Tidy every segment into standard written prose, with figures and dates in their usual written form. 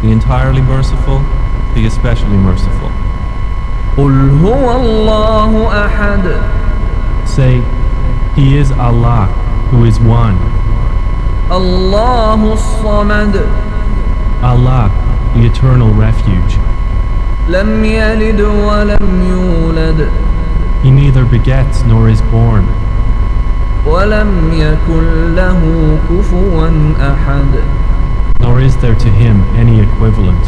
the entirely merciful, the especially merciful. قل هو الله أحد. Say, He is Allah, who is one. الله الصمد. Allah, the eternal refuge. لم يلد ولم يولد. He neither begets nor is born. ولم يكن له كفوا أحد. Nor is there to Him any equivalent.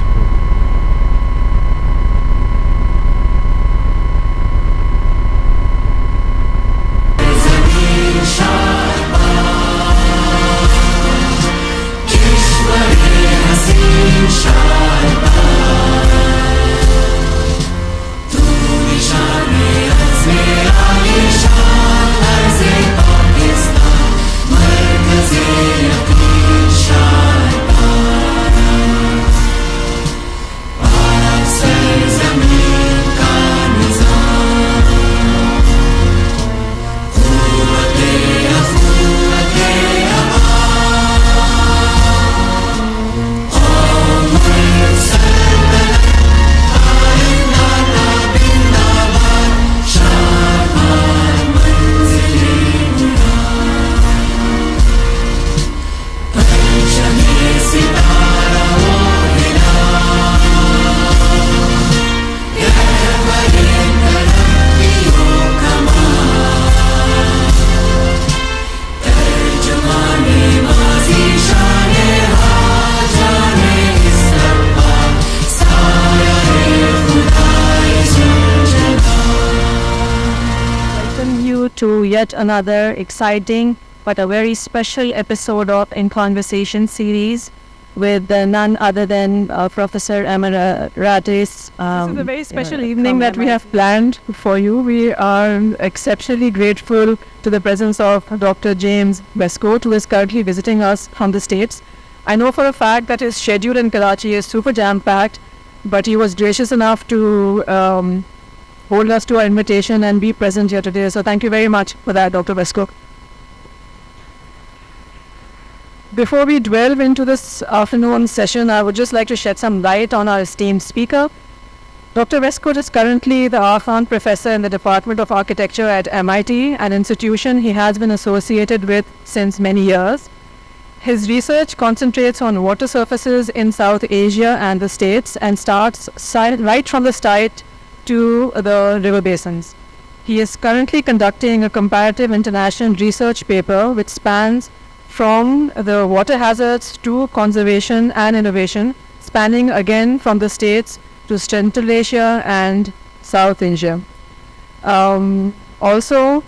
To yet another exciting but a very special episode of In Conversation series with none other than Professor Emeritus. This is a very special evening that we have planned for you. We are exceptionally grateful to the presence of Dr. James Wescoat, who is currently visiting us from the States. I know for a fact that his schedule in Karachi is super jam-packed, but he was gracious enough to hold us to our invitation and be present here today. So thank you very much for that, Dr. Wescoat. Before we delve into this afternoon's session, I would just like to shed some light on our esteemed speaker. Dr. Wescoat is currently the Arfan Professor in the Department of Architecture at MIT, an institution he has been associated with since many years. His research concentrates on water surfaces in South Asia and the States and starts right from the start to the river basins. He is currently conducting a comparative international research paper which spans from the water hazards to conservation and innovation, spanning again from the States to Central Asia and South Asia. Also,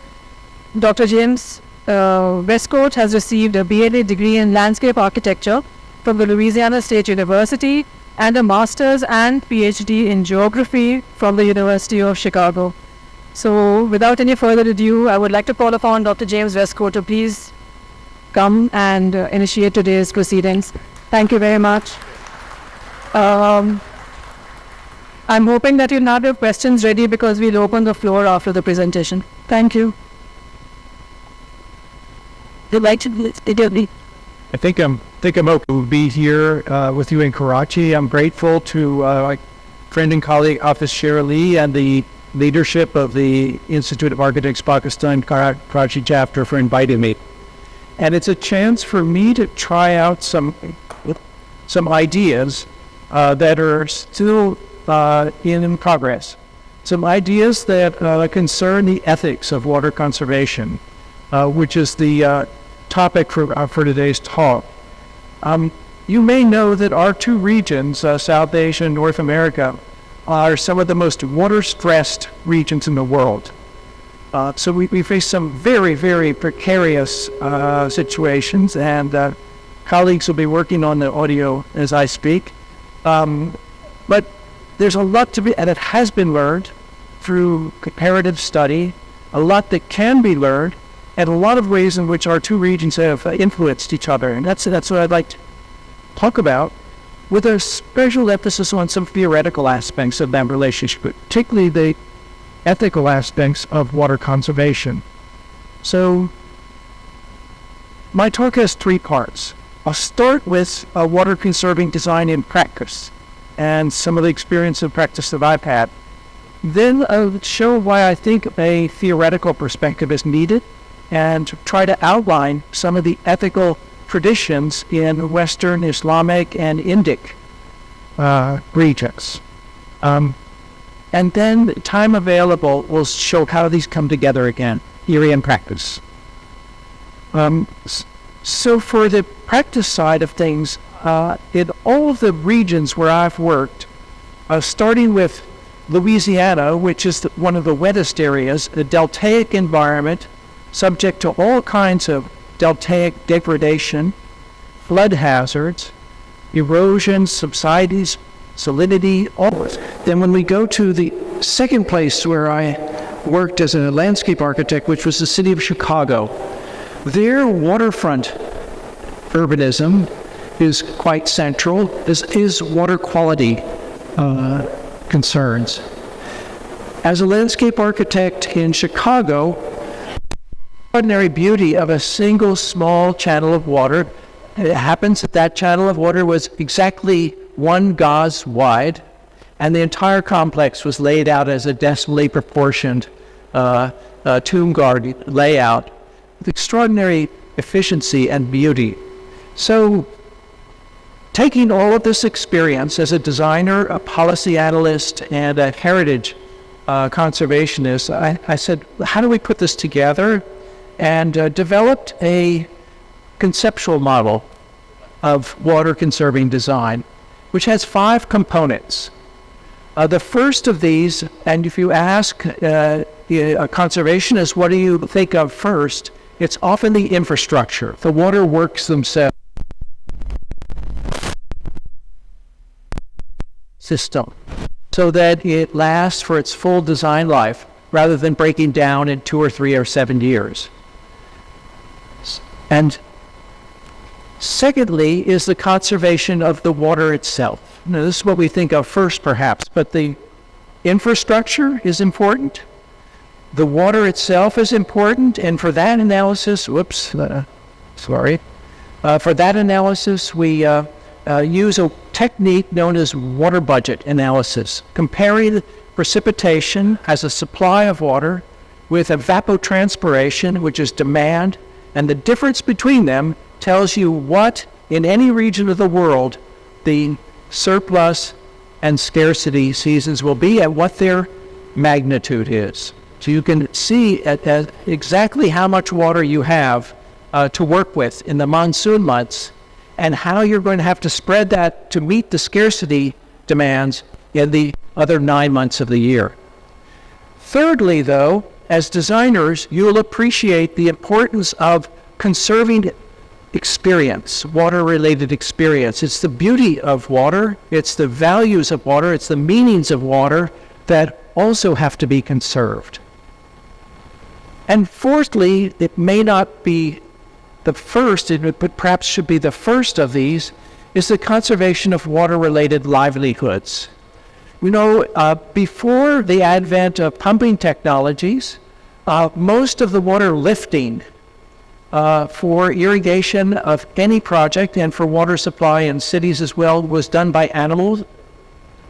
Dr. James Wescoat has received a BLA degree in landscape architecture from the Louisiana State University and a master's and PhD in geography from the University of Chicago. So without any further ado, I would like to call upon Dr. James Wescoat to please come and initiate today's proceedings. Thank you very much. I'm hoping that you'll have your questions ready because we'll open the floor after the presentation. Thank you. Would like to I think I'm okay to be here with you in Karachi. I'm grateful to my friend and colleague Hafiz Sher Ali and the leadership of the Institute of Architects Pakistan Karachi chapter for inviting me. And it's a chance for me to try out some ideas that are still in progress. Some ideas that concern the ethics of water conservation, which is the topic for today's talk. You may know that our two regions, South Asia and North America, are some of the most water-stressed regions in the world. So we face some very, very precarious situations, and colleagues will be working on the audio as I speak. But there's a lot to be, and it has been learned through comparative study, a lot that can be learned, and a lot of ways in which our two regions have influenced each other. And that's what I'd like to talk about, with a special emphasis on some theoretical aspects of that relationship, particularly the ethical aspects of water conservation. So my talk has three parts. I'll start with water conserving design in practice and some of the experience and practice that I've had. Then I'll show why I think a theoretical perspective is needed and try to outline some of the ethical traditions in Western, Islamic, and Indic regions. And then, time available, will show how these come together again, theory and practice. So for the practice side of things, in all of the regions where I've worked, starting with Louisiana, which is one of the wettest areas, a deltaic environment, subject to all kinds of deltaic degradation, flood hazards, erosion, subsides, salinity, all of it. Then when we go to the second place where I worked as a landscape architect, which was the city of Chicago, their waterfront urbanism is quite central. This is water quality concerns. As a landscape architect in Chicago, ordinary beauty of a single small channel of water. It happens that that channel of water was exactly 1 gauze wide, and the entire complex was laid out as a decimally proportioned tomb garden layout with extraordinary efficiency and beauty. So, taking all of this experience as a designer, a policy analyst, and a heritage conservationist, I said, how do we put this together? And developed a conceptual model of water conserving design, which has 5 components. The first of these, and if you ask a conservationist, what do you think of first? It's often the infrastructure, the water works themselves. System, so that it lasts for its full design life rather than breaking down in 2 or 3 or 7 years. And secondly is the conservation of the water itself. Now, this is what we think of first, perhaps, but the infrastructure is important. The water itself is important, and for that analysis, for that analysis, we use a technique known as water budget analysis, comparing precipitation as a supply of water with evapotranspiration, which is demand, and the difference between them tells you what, in any region of the world, the surplus and scarcity seasons will be and what their magnitude is. So you can see at exactly how much water you have to work with in the monsoon months and how you're going to have to spread that to meet the scarcity demands in the other 9 months of the year. Thirdly, though, as designers, you'll appreciate the importance of conserving experience, water-related experience. It's the beauty of water, it's the values of water, it's the meanings of water that also have to be conserved. And fourthly, it may not be the first, but perhaps should be the first of these, is the conservation of water-related livelihoods. Before the advent of pumping technologies, most of the water lifting for irrigation of any project and for water supply in cities as well was done by animals,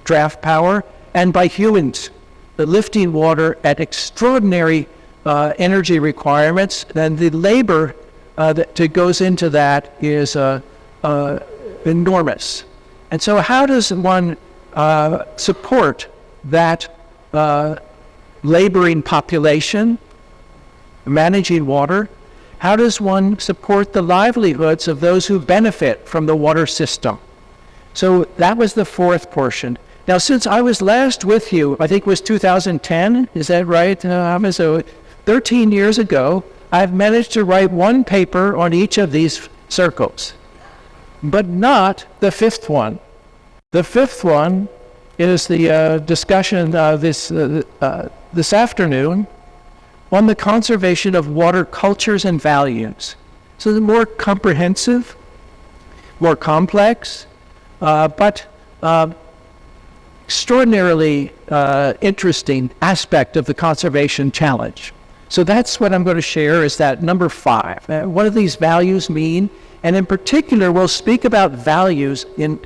draft power, and by humans. The lifting water at extraordinary energy requirements, and the labor that goes into that is enormous. And so how does one support that laboring population, managing water? How does one support the livelihoods of those who benefit from the water system? So that was the fourth portion. Now, since I was last with you, I think it was 2010, is that right? So 13 years ago, I've managed to write 1 paper on each of these circles, but not the 5th one. The 5th one is the discussion this afternoon on the conservation of water cultures and values. So the more comprehensive, more complex, but extraordinarily interesting aspect of the conservation challenge. So that's what I'm going to share, is that number 5. What do these values mean, And in particular, we'll speak about values in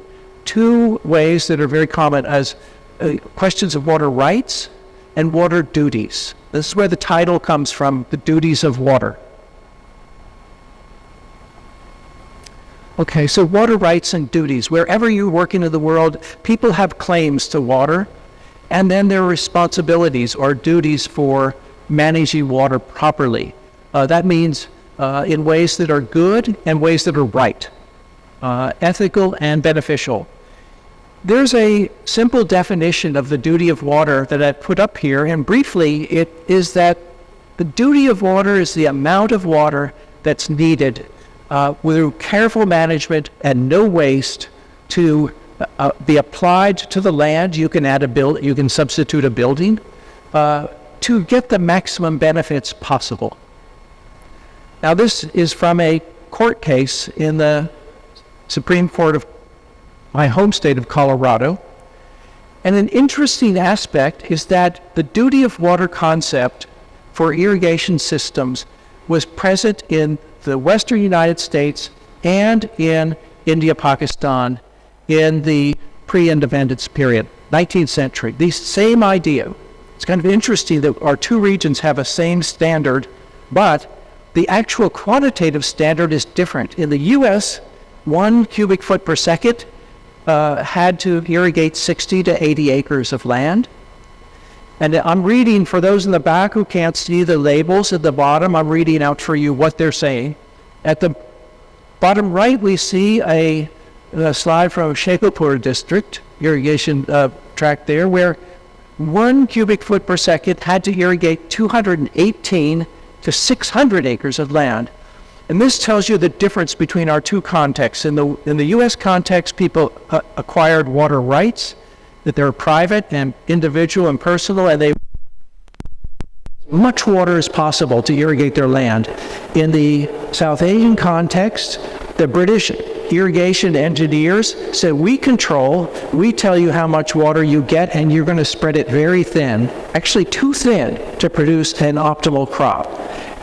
two ways that are very common as questions of water rights and water duties. This is where the title comes from, the duties of water. Okay, so water rights and duties. Wherever you work in the world, people have claims to water, and then there are responsibilities or duties for managing water properly. That means in ways that are good and ways that are right, ethical and beneficial. There's a simple definition of the duty of water that I put up here, and briefly it is that the duty of water is the amount of water that's needed through careful management and no waste to be applied to the land. You can you can substitute a building to get the maximum benefits possible. Now, this is from a court case in the Supreme Court of my home state of Colorado. And an interesting aspect is that the duty of water concept for irrigation systems was present in the Western United States and in India, Pakistan in the pre-independence period, 19th century. The same idea. It's kind of interesting that our two regions have a same standard, but the actual quantitative standard is different. In the U.S., 1 cubic foot per second had to irrigate 60 to 80 acres of land. And I'm reading, for those in the back who can't see the labels at the bottom, I'm reading out for you what they're saying. At the bottom right, we see a slide from Shekhopur district, irrigation tract there, where 1 cubic foot per second had to irrigate 218 to 600 acres of land. And this tells you the difference between our two contexts. In the U.S. context, people acquired water rights, that they're private and individual and personal, and they much water as possible to irrigate their land. In the South Asian context, the British irrigation engineers said, we tell you how much water you get, and you're going to spread it very thin, actually too thin to produce an optimal crop.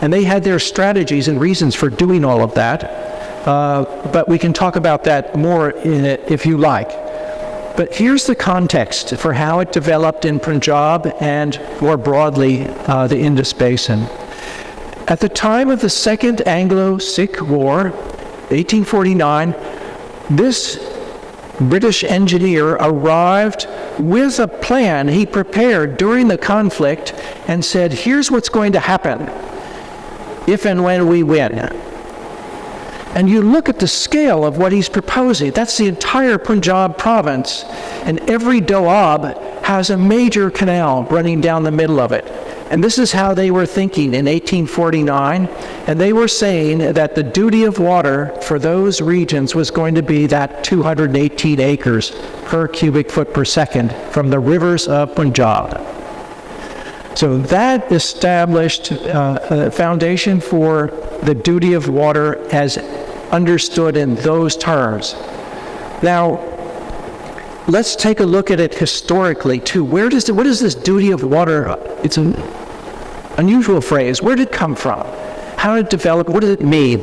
And they had their strategies and reasons for doing all of that, but we can talk about that more in it if you like. But here's the context for how it developed in Punjab and more broadly the Indus Basin. At the time of the Second Anglo-Sikh War, 1849, this British engineer arrived with a plan he prepared during the conflict and said, here's what's going to happen if and when we win. And you look at the scale of what he's proposing. That's the entire Punjab province, and every doab has a major canal running down the middle of it. And this is how they were thinking in 1849, and they were saying that the duty of water for those regions was going to be that 218 acres per cubic foot per second from the rivers of Punjab. So that established a foundation for the duty of water as understood in those terms. Now, let's take a look at it historically too. What is this duty of water? It's an unusual phrase. Where did it come from? How did it develop? What does it mean?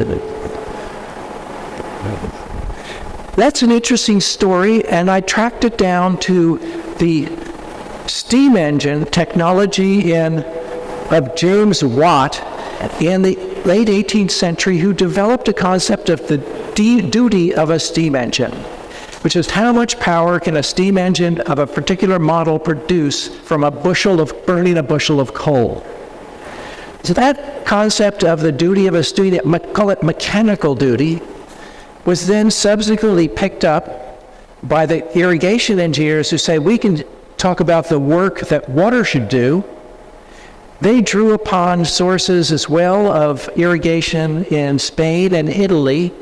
That's an interesting story, and I tracked it down to the steam engine technology of James Watt in the late 18th century, who developed a concept of the duty of a steam engine, which is how much power can a steam engine of a particular model produce from burning a bushel of coal. So that concept of the duty of a steam, call it mechanical duty, was then subsequently picked up by the irrigation engineers who say we can talk about the work that water should do. They drew upon sources as well of irrigation in Spain and Italy,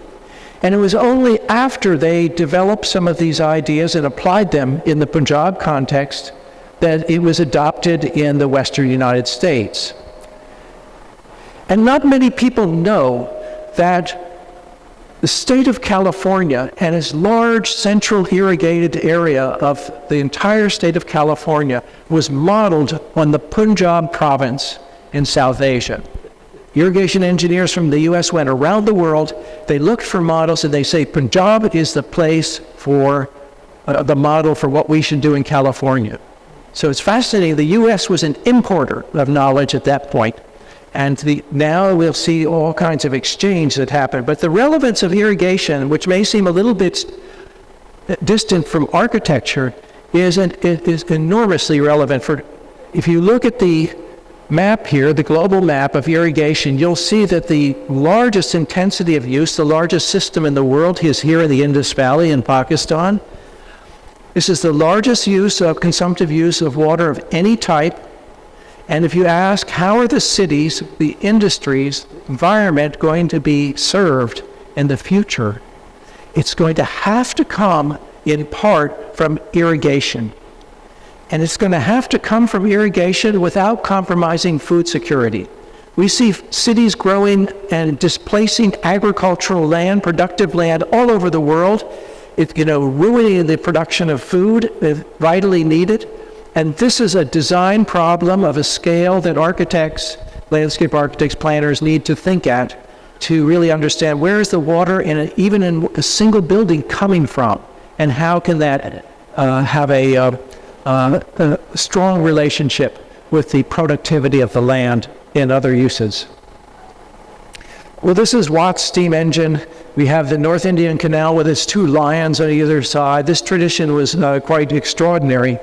and it was only after they developed some of these ideas and applied them in the Punjab context that it was adopted in the Western United States. And not many people know that the state of California and its large central irrigated area of the entire state of California was modeled on the Punjab province in South Asia. Irrigation engineers from the U.S. went around the world. They looked for models, and they say Punjab is the place for the model for what we should do in California. So it's fascinating. The U.S. was an importer of knowledge at that point. And now we'll see all kinds of exchange that happen. But the relevance of irrigation, which may seem a little bit distant from architecture, is enormously relevant. If you look at the map here, the global map of irrigation, you'll see that the largest intensity of use, the largest system in the world, is here in the Indus Valley in Pakistan. This is the largest consumptive use of water of any type. And if you ask, how are the cities, the industries, environment going to be served in the future, it's going to have to come in part from irrigation. And it's going to have to come from irrigation without compromising food security. We see cities growing and displacing agricultural land, productive land all over the world. It's, ruining the production of food vitally needed. And this is a design problem of a scale that architects, landscape architects, planners need to think at to really understand where is the water even in a single building coming from, and how can that have a strong relationship with the productivity of the land and other uses. Well, this is Watt's steam engine. We have the North Indian Canal with its two lions on either side. This tradition was quite extraordinary.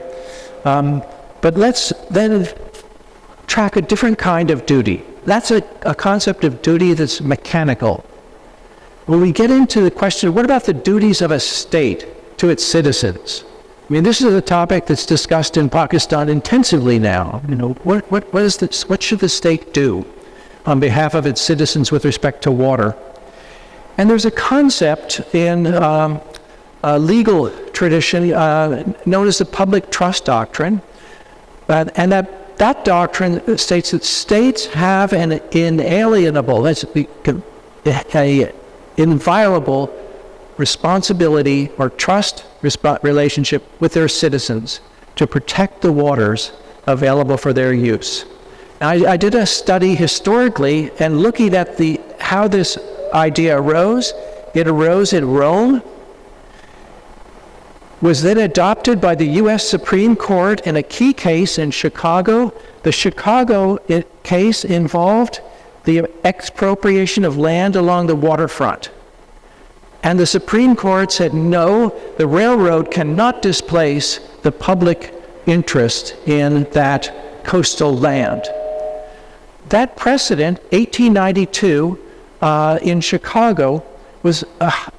But let's then track a different kind of duty. That's a concept of duty that's mechanical. When we get into the question, what about the duties of a state to its citizens? I mean, this is a topic that's discussed in Pakistan intensively now. What should the state do on behalf of its citizens with respect to water? And there's a concept in legal tradition known as the public trust doctrine, and that doctrine states that states have an inalienable, that's a inviolable responsibility or trust relationship with their citizens to protect the waters available for their use. Now, I did a study historically and looking at how this idea arose. It arose in Rome, was then adopted by the U.S. Supreme Court in a key case in Chicago. The Chicago case involved the expropriation of land along the waterfront. And the Supreme Court said, no, the railroad cannot displace the public interest in that coastal land. That precedent, 1892, in Chicago, was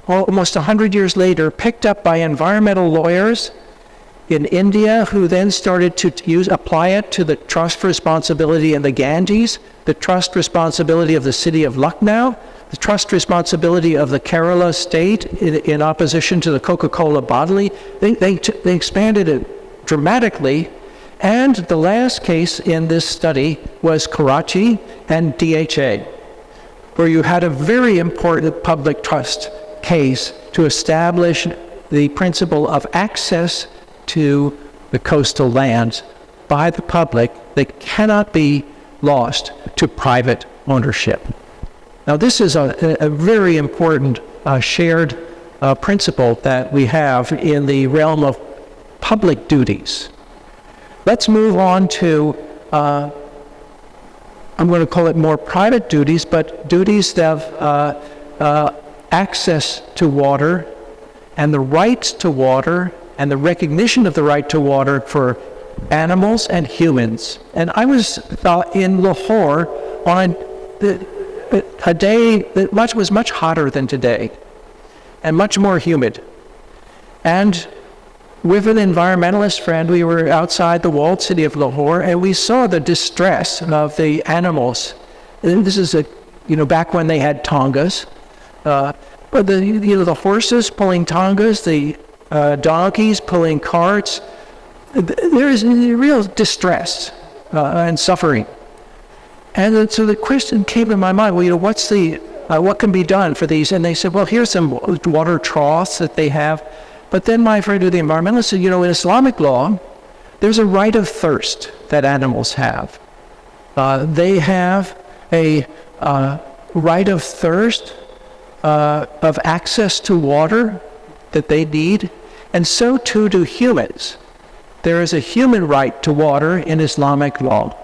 almost 100 years later picked up by environmental lawyers in India, who then started to apply it to the trust responsibility in the Ganges, the trust responsibility of the city of Lucknow, the trust responsibility of the Kerala state in opposition to the Coca-Cola bottling. They expanded it dramatically. And the last case in this study was Karachi and DHA, where you had a very important public trust case to establish the principle of access to the coastal lands by the public that cannot be lost to private ownership. Now, this is a very important shared principle that we have in the realm of public duties. Let's move on to, I'm going to call it more private duties, but duties that have access to water and the rights to water and the recognition of the right to water for animals and humans. And I was in Lahore on a day that was much hotter than today and much more humid. And with an environmentalist friend, we were outside the walled city of Lahore, and we saw the distress of the animals. And this is back when they had tongas. But the horses pulling tongas, the donkeys pulling carts. There is real distress and suffering. And so the question came to my mind, well, what can be done for these? And they said, well, here's some water troughs that they have. But then my friend, the environmentalist, said, in Islamic law, there's a right of thirst that animals have. They have a right of thirst, of access to water that they need, and so too do humans. There is a human right to water in Islamic law,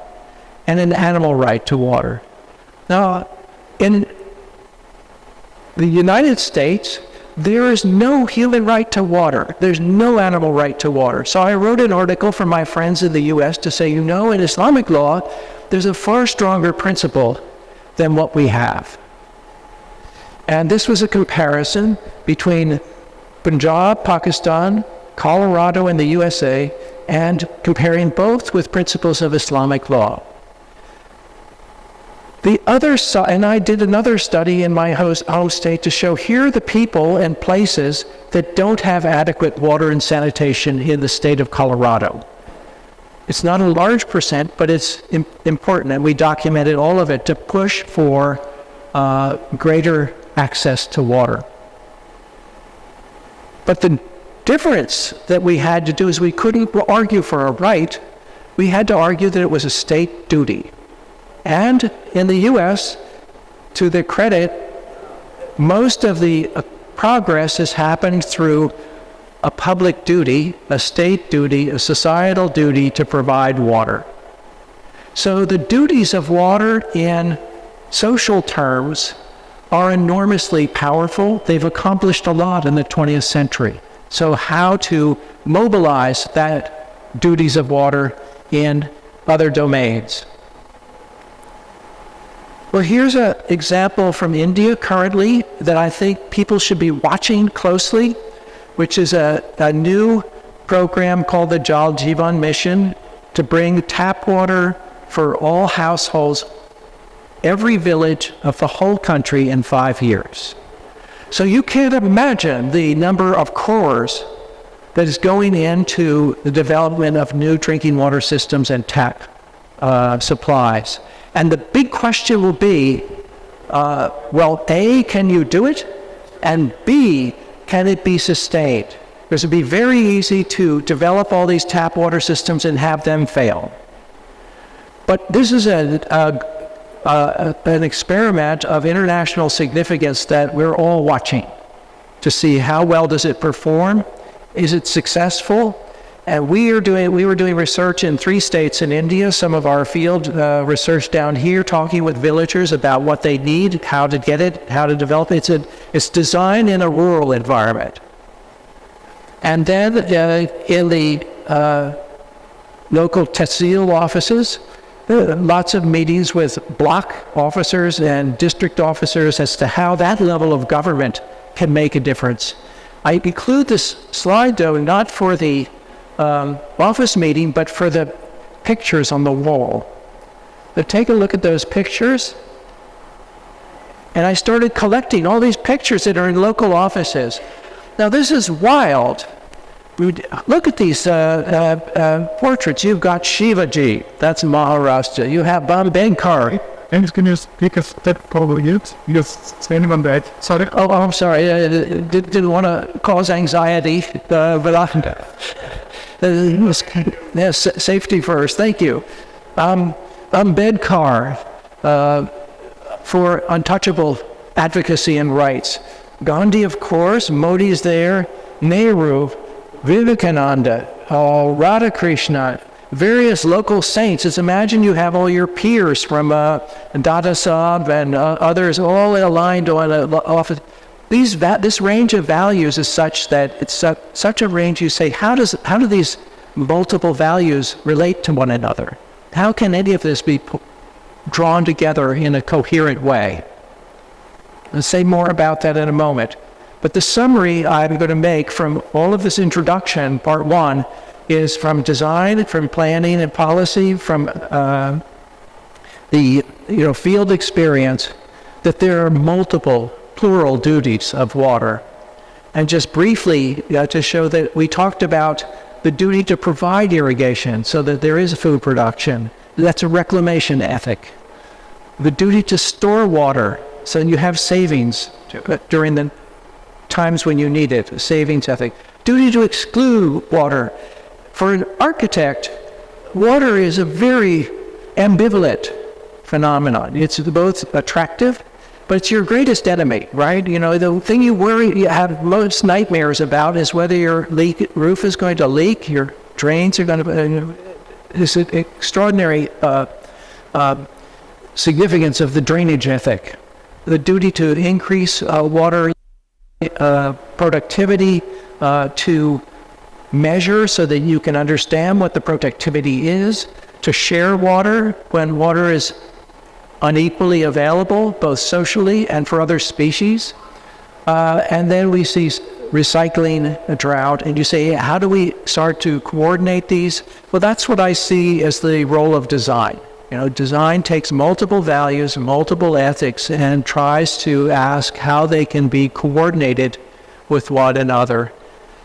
and an animal right to water. Now, in the United States, there is no human right to water. There's no animal right to water. So I wrote an article for my friends in the US to say, in Islamic law, there's a far stronger principle than what we have. And this was a comparison between Punjab, Pakistan, Colorado, and the USA, and comparing both with principles of Islamic law. The other side, and I did another study in my home state to show here are the people and places that don't have adequate water and sanitation in the state of Colorado. It's not a large percent, but it's important, and we documented all of it to push for greater access to water. But the difference that we had to do is we couldn't argue for a right, we had to argue that it was a state duty. And in the US, to their credit, most of the progress has happened through a public duty, a state duty, a societal duty to provide water. So the duties of water in social terms are enormously powerful. They've accomplished a lot in the 20th century. So how to mobilize that duties of water in other domains. Well, here's an example from India currently that I think people should be watching closely, which is a new program called the Jal Jeevan Mission to bring tap water for all households, every village of the whole country in 5 years. So you can't imagine the number of crores that is going into the development of new drinking water systems and tap supplies. And the big question will be, well, A, can you do it? And B, can it be sustained? Because it would be very easy to develop all these tap water systems and have them fail. But this is an experiment of international significance that we're all watching to see how well does it perform, is it successful? And we were doing research in 3 states in India, some of our field research down here, talking with villagers about what they need, how to get it, how to develop it. It's designed in a rural environment. And then in the local tehsil offices, lots of meetings with block officers and district officers as to how that level of government can make a difference. I include this slide, though, not for the office meeting, but for the pictures on the wall. So take a look at those pictures. And I started collecting all these pictures that are in local offices. Now this is wild. Look at these portraits. You've got Shivaji, that's Maharashtra. You have Ambedkar. And can you speak a step forward? You're standing on that. Sorry. Oh, I'm sorry. Didn't want to cause anxiety, but yes, safety first. Thank you. Ambedkar for untouchable advocacy and rights. Gandhi, of course. Modi's there. Nehru, Vivekananda, Radhakrishna, various local saints. Just imagine you have all your peers from Dada Saab and others all aligned on an office. This range of values is such that it's such a range. You say, how do these multiple values relate to one another? How can any of this be drawn together in a coherent way? I'll say more about that in a moment. But the summary I'm going to make from all of this introduction, part 1, is from design, from planning and policy, from the field experience, that there are multiple plural duties of water. And just briefly to show that we talked about the duty to provide irrigation so that there is food production. That's a reclamation ethic. The duty to store water so you have savings during the times when you need it, a savings ethic. Duty to exclude water. For an architect, water is a very ambivalent phenomenon. It's both attractive, but it's your greatest enemy, right? You know, the thing you have most nightmares about is whether your roof is going to leak, your drains are going to, this extraordinary significance of the drainage ethic. The duty to increase water productivity, to measure so that you can understand what the productivity is, to share water when water is unequally available, both socially and for other species. And then we see recycling, a drought, and you say, how do we start to coordinate these? Well, that's what I see as the role of design. You know, design takes multiple values, multiple ethics, and tries to ask how they can be coordinated with one another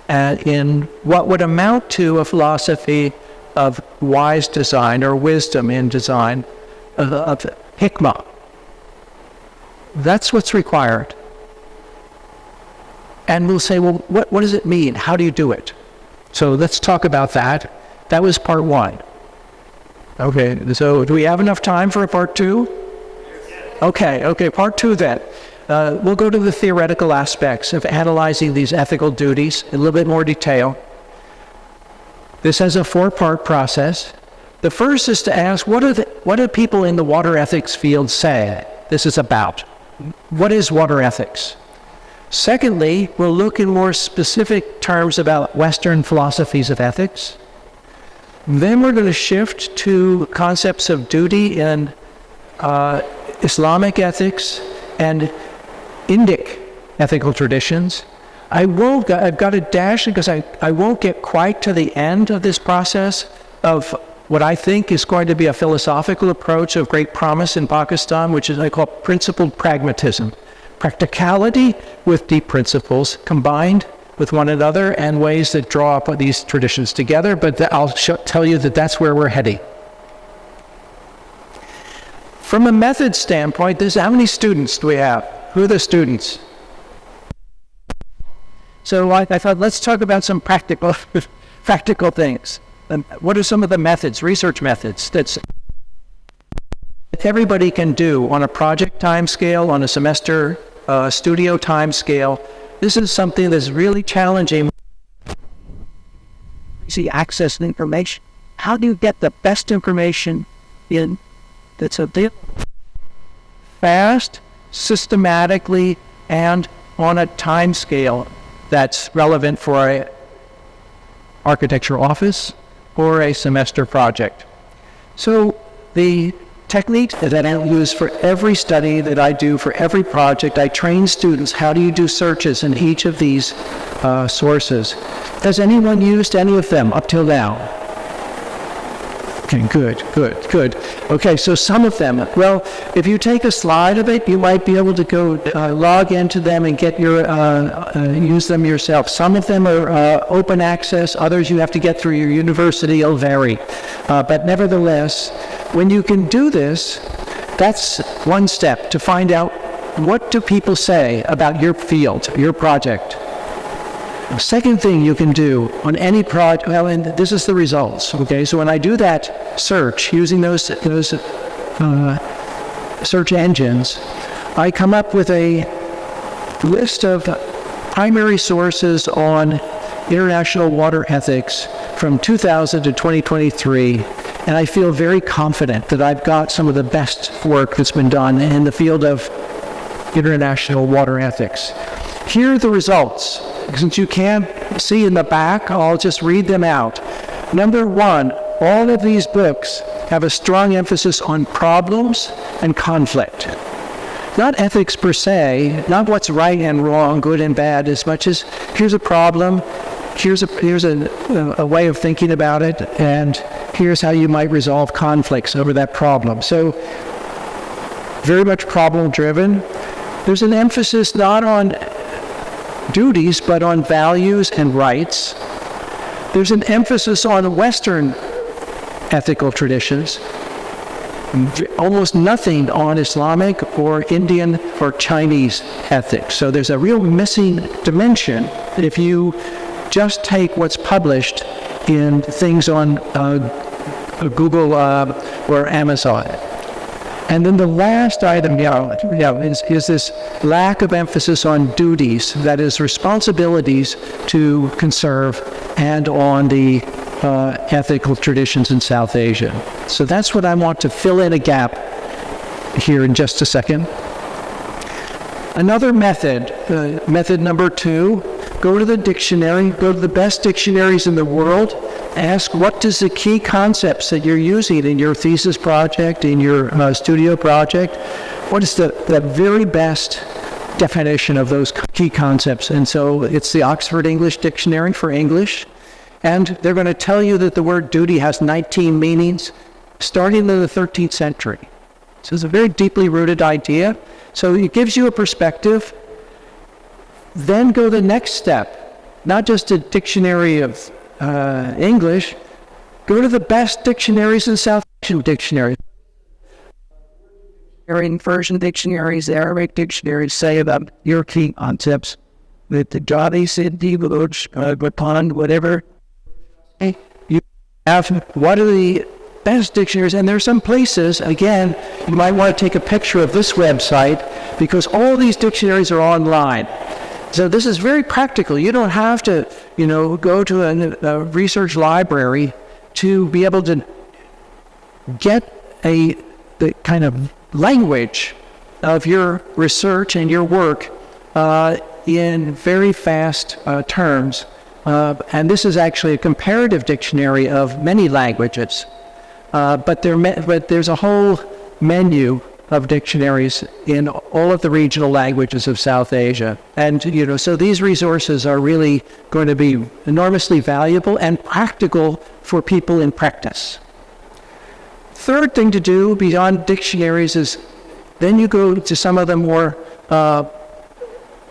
in what would amount to a philosophy of wise design or wisdom in design, of hikmah. That's what's required. And we'll say, well, what does it mean? How do you do it? So let's talk about that. That was part one. Okay, so do we have enough time for a part two? Okay, part two then. We'll go to the theoretical aspects of analyzing these ethical duties in a little bit more detail. This has a four-part process. The first is to ask, what do people in the water ethics field say this is about? What is water ethics? Secondly, we'll look in more specific terms about Western philosophies of ethics. Then we're going to shift to concepts of duty in Islamic ethics and Indic ethical traditions. I've got to dash because I won't get quite to the end of this process of what I think is going to be a philosophical approach of great promise in Pakistan, which is I call principled pragmatism. Practicality with deep principles combined with one another and ways that draw up these traditions together, but I'll tell you that that's where we're heading. From a method standpoint, how many students do we have? Who are the students? So I thought, let's talk about some practical things. What are some of the methods, research methods, that everybody can do on a project time scale, on a semester studio time scale? This is something that's really challenging. See, access to information. How do you get the best information in that's available? Fast, systematically, and on a time scale that's relevant for an architecture office or a semester project. So the technique that I use for every study that I do, for every project, I train students, how do you do searches in each of these sources? Has anyone used any of them up till now? Okay, good. Okay, so some of them. Well, if you take a slide of it, you might be able to go log into them and get use them yourself. Some of them are open access. Others you have to get through your university. It'll vary. But nevertheless, when you can do this, that's one step to find out what do people say about your field, your project. The second thing you can do on any project, well, and this is the results, okay? So when I do that search, using those search engines, I come up with a list of primary sources on international water ethics from 2000 to 2023, and I feel very confident that I've got some of the best work that's been done in the field of international water ethics. Here are the results. Since you can't see in the back, I'll just read them out. Number one, all of these books have a strong emphasis on problems and conflict. Not ethics per se, not what's right and wrong, good and bad, as much as here's a problem, here's a way of thinking about it, and here's how you might resolve conflicts over that problem. So, very much problem-driven. There's an emphasis not on duties, but on values and rights. There's an emphasis on Western ethical traditions, almost nothing on Islamic or Indian or Chinese ethics. So there's a real missing dimension if you just take what's published in things on Google or Amazon. And then the last item, is this lack of emphasis on duties, that is, responsibilities to conserve, and on the ethical traditions in South Asia. So that's what I want to fill in a gap here in just a second. Another method, method number 2, go to the dictionary, go to the best dictionaries in the world, ask what does the key concepts that you're using in your thesis project, in your studio project, what is the very best definition of those key concepts? And so it's the Oxford English Dictionary for English, and they're going to tell you that the word duty has 19 meanings, starting in the 13th century. So it's a very deeply rooted idea. So it gives you a perspective. Then go the next step, not just a dictionary of English, go to the best dictionaries in South Asian dictionaries. Persian dictionaries, Arabic dictionaries say about your key concepts, that the Jati, Sindhi, Bhutan, whatever. You have, what are the best dictionaries? And there are some places, again, you might want to take a picture of this website, because all these dictionaries are online. So this is very practical. You don't have to, go to a research library to be able to get the kind of language of your research and your work in very fast terms. And this is actually a comparative dictionary of many languages. But there's a whole menu of dictionaries in all of the regional languages of South Asia. And, so these resources are really going to be enormously valuable and practical for people in practice. Third thing to do beyond dictionaries is then you go to some of the more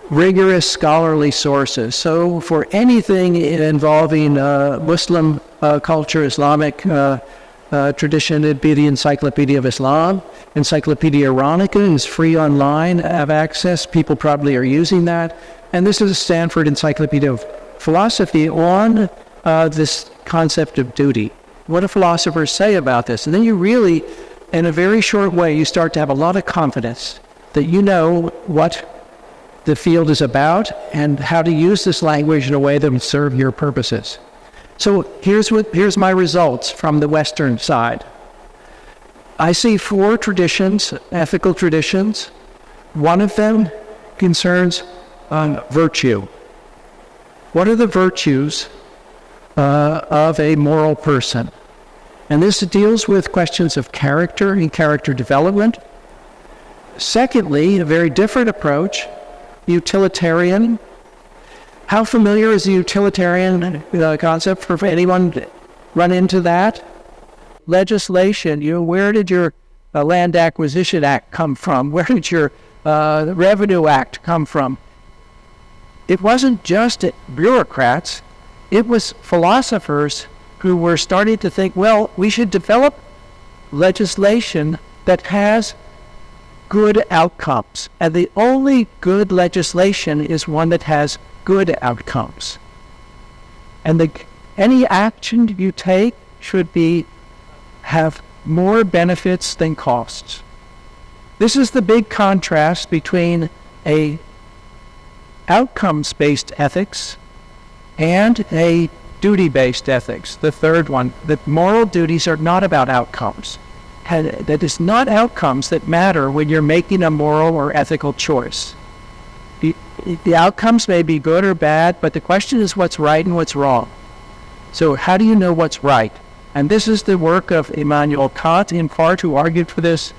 rigorous scholarly sources. So for anything involving Muslim culture, Islamic tradition, it'd be the Encyclopedia of Islam. Encyclopedia Iranica is free online, have access. People probably are using that. And this is a Stanford Encyclopedia of Philosophy on this concept of duty. What do philosophers say about this? And then you really, in a very short way, you start to have a lot of confidence that you know what the field is about and how to use this language in a way that will serve your purposes. So here's my results from the Western side. I see 4 traditions, ethical traditions. One of them concerns virtue. What are the virtues of a moral person? And this deals with questions of character and character development. Secondly, a very different approach, utilitarian. How familiar is the utilitarian concept? For anyone run into that? Legislation, where did your Land Acquisition Act come from? Where did your Revenue Act come from? It wasn't just bureaucrats, it was philosophers who were starting to think, well, we should develop legislation that has good outcomes. And the only good legislation is one that has good outcomes. And any action you take should have more benefits than costs. This is the big contrast between a outcomes-based ethics and a duty-based ethics. The third one, that moral duties are not about outcomes. That is not outcomes that matter when you're making a moral or ethical choice. The outcomes may be good or bad, but the question is what's right and what's wrong. So how do you know what's right? And this is the work of Immanuel Kant, in part, who argued for this.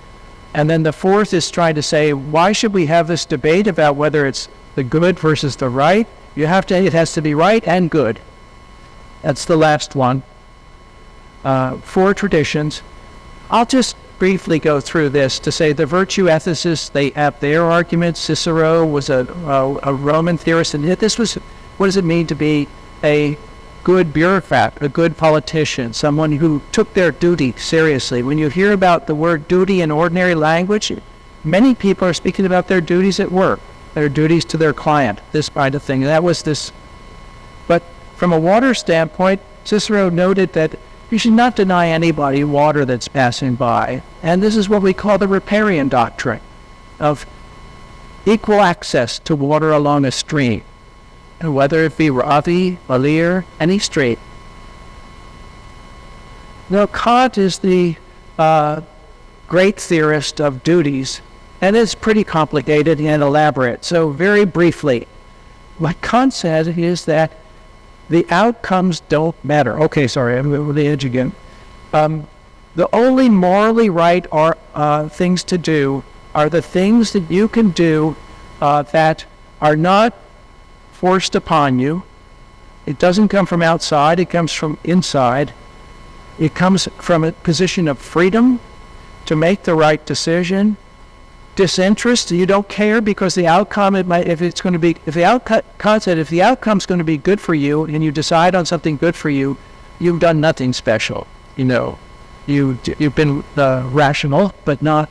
And then the fourth is trying to say, why should we have this debate about whether it's the good versus the right? It has to be right and good. That's the last one. 4 traditions. I'll just briefly go through this to say the virtue ethicists, they have their arguments. Cicero was a Roman theorist, and this was, what does it mean to be a good bureaucrat, a good politician, someone who took their duty seriously? When you hear about the word duty in ordinary language, many people are speaking about their duties at work, their duties to their client, this kind of thing. That was this. But from a water standpoint, Cicero noted that You should not deny anybody water that's passing by. And this is what we call the riparian doctrine of equal access to water along a stream, and whether it be Ravi, Malir, any stream. Now, Kant is the great theorist of duties, and it's pretty complicated and elaborate. So very briefly, what Kant says is that the outcomes don't matter. Okay, sorry, I'm over the edge again. The only morally right things to do are the things that you can do that are not forced upon you. It doesn't come from outside, it comes from inside. It comes from a position of freedom to make the right decision. Disinterest, you don't care because the outcome, if the outcome's going to be good for you and you decide on something good for you, you've done nothing special. You've been rational, but not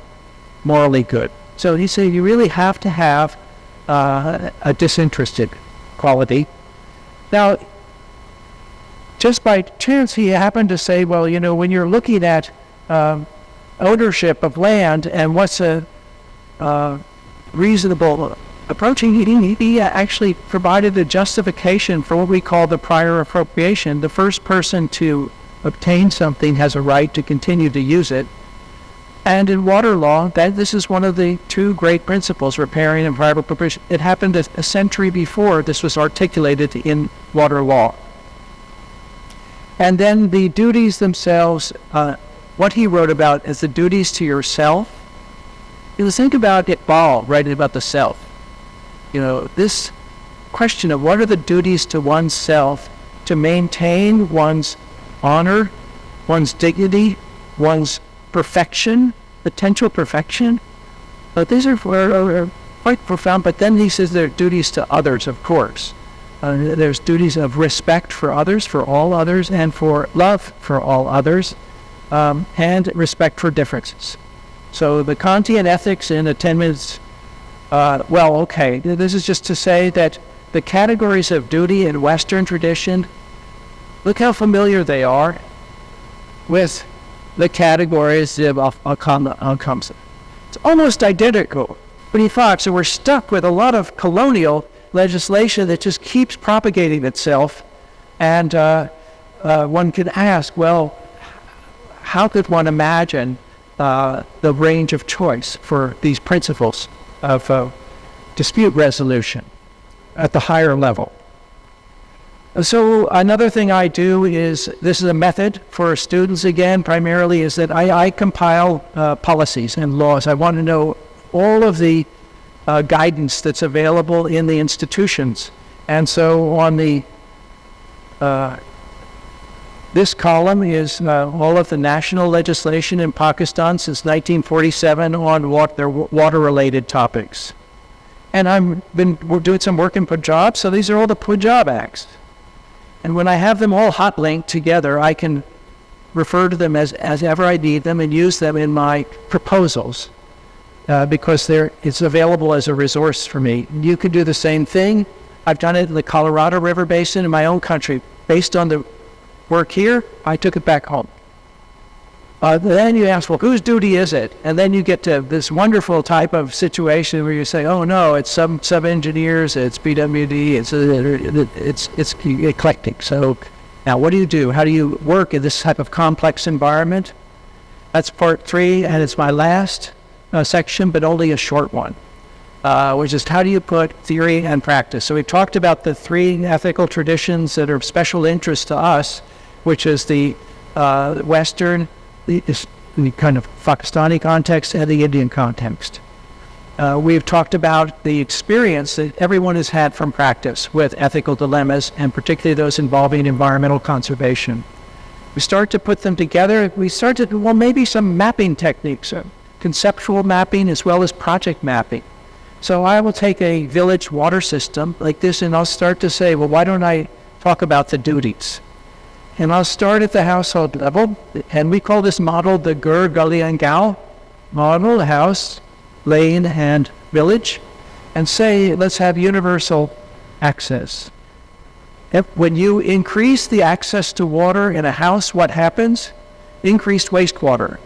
morally good. So he said you really have to have a disinterested quality. Now, just by chance, he happened to say, well, when you're looking at ownership of land and what's a reasonable approaching, he actually provided a justification for what we call the prior appropriation. The first person to obtain something has a right to continue to use it. And in water law, this is one of the two great principles, riparian and prior appropriation. It happened a century before this was articulated in water law. And then the duties themselves, what he wrote about as the duties to yourself. Think about Iqbal writing about the self. This question of what are the duties to oneself to maintain one's honor, one's dignity, one's perfection, potential perfection. But these are quite profound. But then he says there are duties to others, of course. There's duties of respect for others, for all others, and for love for all others, and respect for differences. So the Kantian ethics in 10 minutes, this is just to say that the categories of duty in Western tradition, look how familiar they are with the categories of outcomes. It's almost identical. But he thought, so we're stuck with a lot of colonial legislation that just keeps propagating itself. And one can ask, well, how could one imagine the range of choice for these principles of dispute resolution at the higher level? So another thing I do is, this is a method for students again, primarily, is that I compile policies and laws. I want to know all of the guidance that's available in the institutions. And so on the this column is all of the national legislation in Pakistan since 1947 on water-related topics. And we're doing some work in Punjab, so these are all the Punjab Acts. And when I have them all hot linked together, I can refer to them as ever I need them and use them in my proposals because it's available as a resource for me. You could do the same thing. I've done it in the Colorado River Basin in my own country. Based on the work here, I took it back home. Then you ask, well, whose duty is it? And then you get to this wonderful type of situation where you say, oh no, it's some sub-engineers, it's BWD, it's eclectic. So now what do you do? How do you work in this type of complex environment? That's part 3, and it's my last section, but only a short one, which is how do you put theory and practice? So we've talked about the 3 ethical traditions that are of special interest to us, which is the Western, the kind of Pakistani context and the Indian context. We've talked about the experience that everyone has had from practice with ethical dilemmas, and particularly those involving environmental conservation. We start to put them together. We start to, maybe some mapping techniques, conceptual mapping as well as project mapping. So I will take a village water system like this, and I'll start to say, well, why don't I talk about the duties? And I'll start at the household level, and we call this model the Gur, Gully, and Gao model, house, lane, and village, and say, let's have universal access. When you increase the access to water in a house, what happens? Increased wastewater.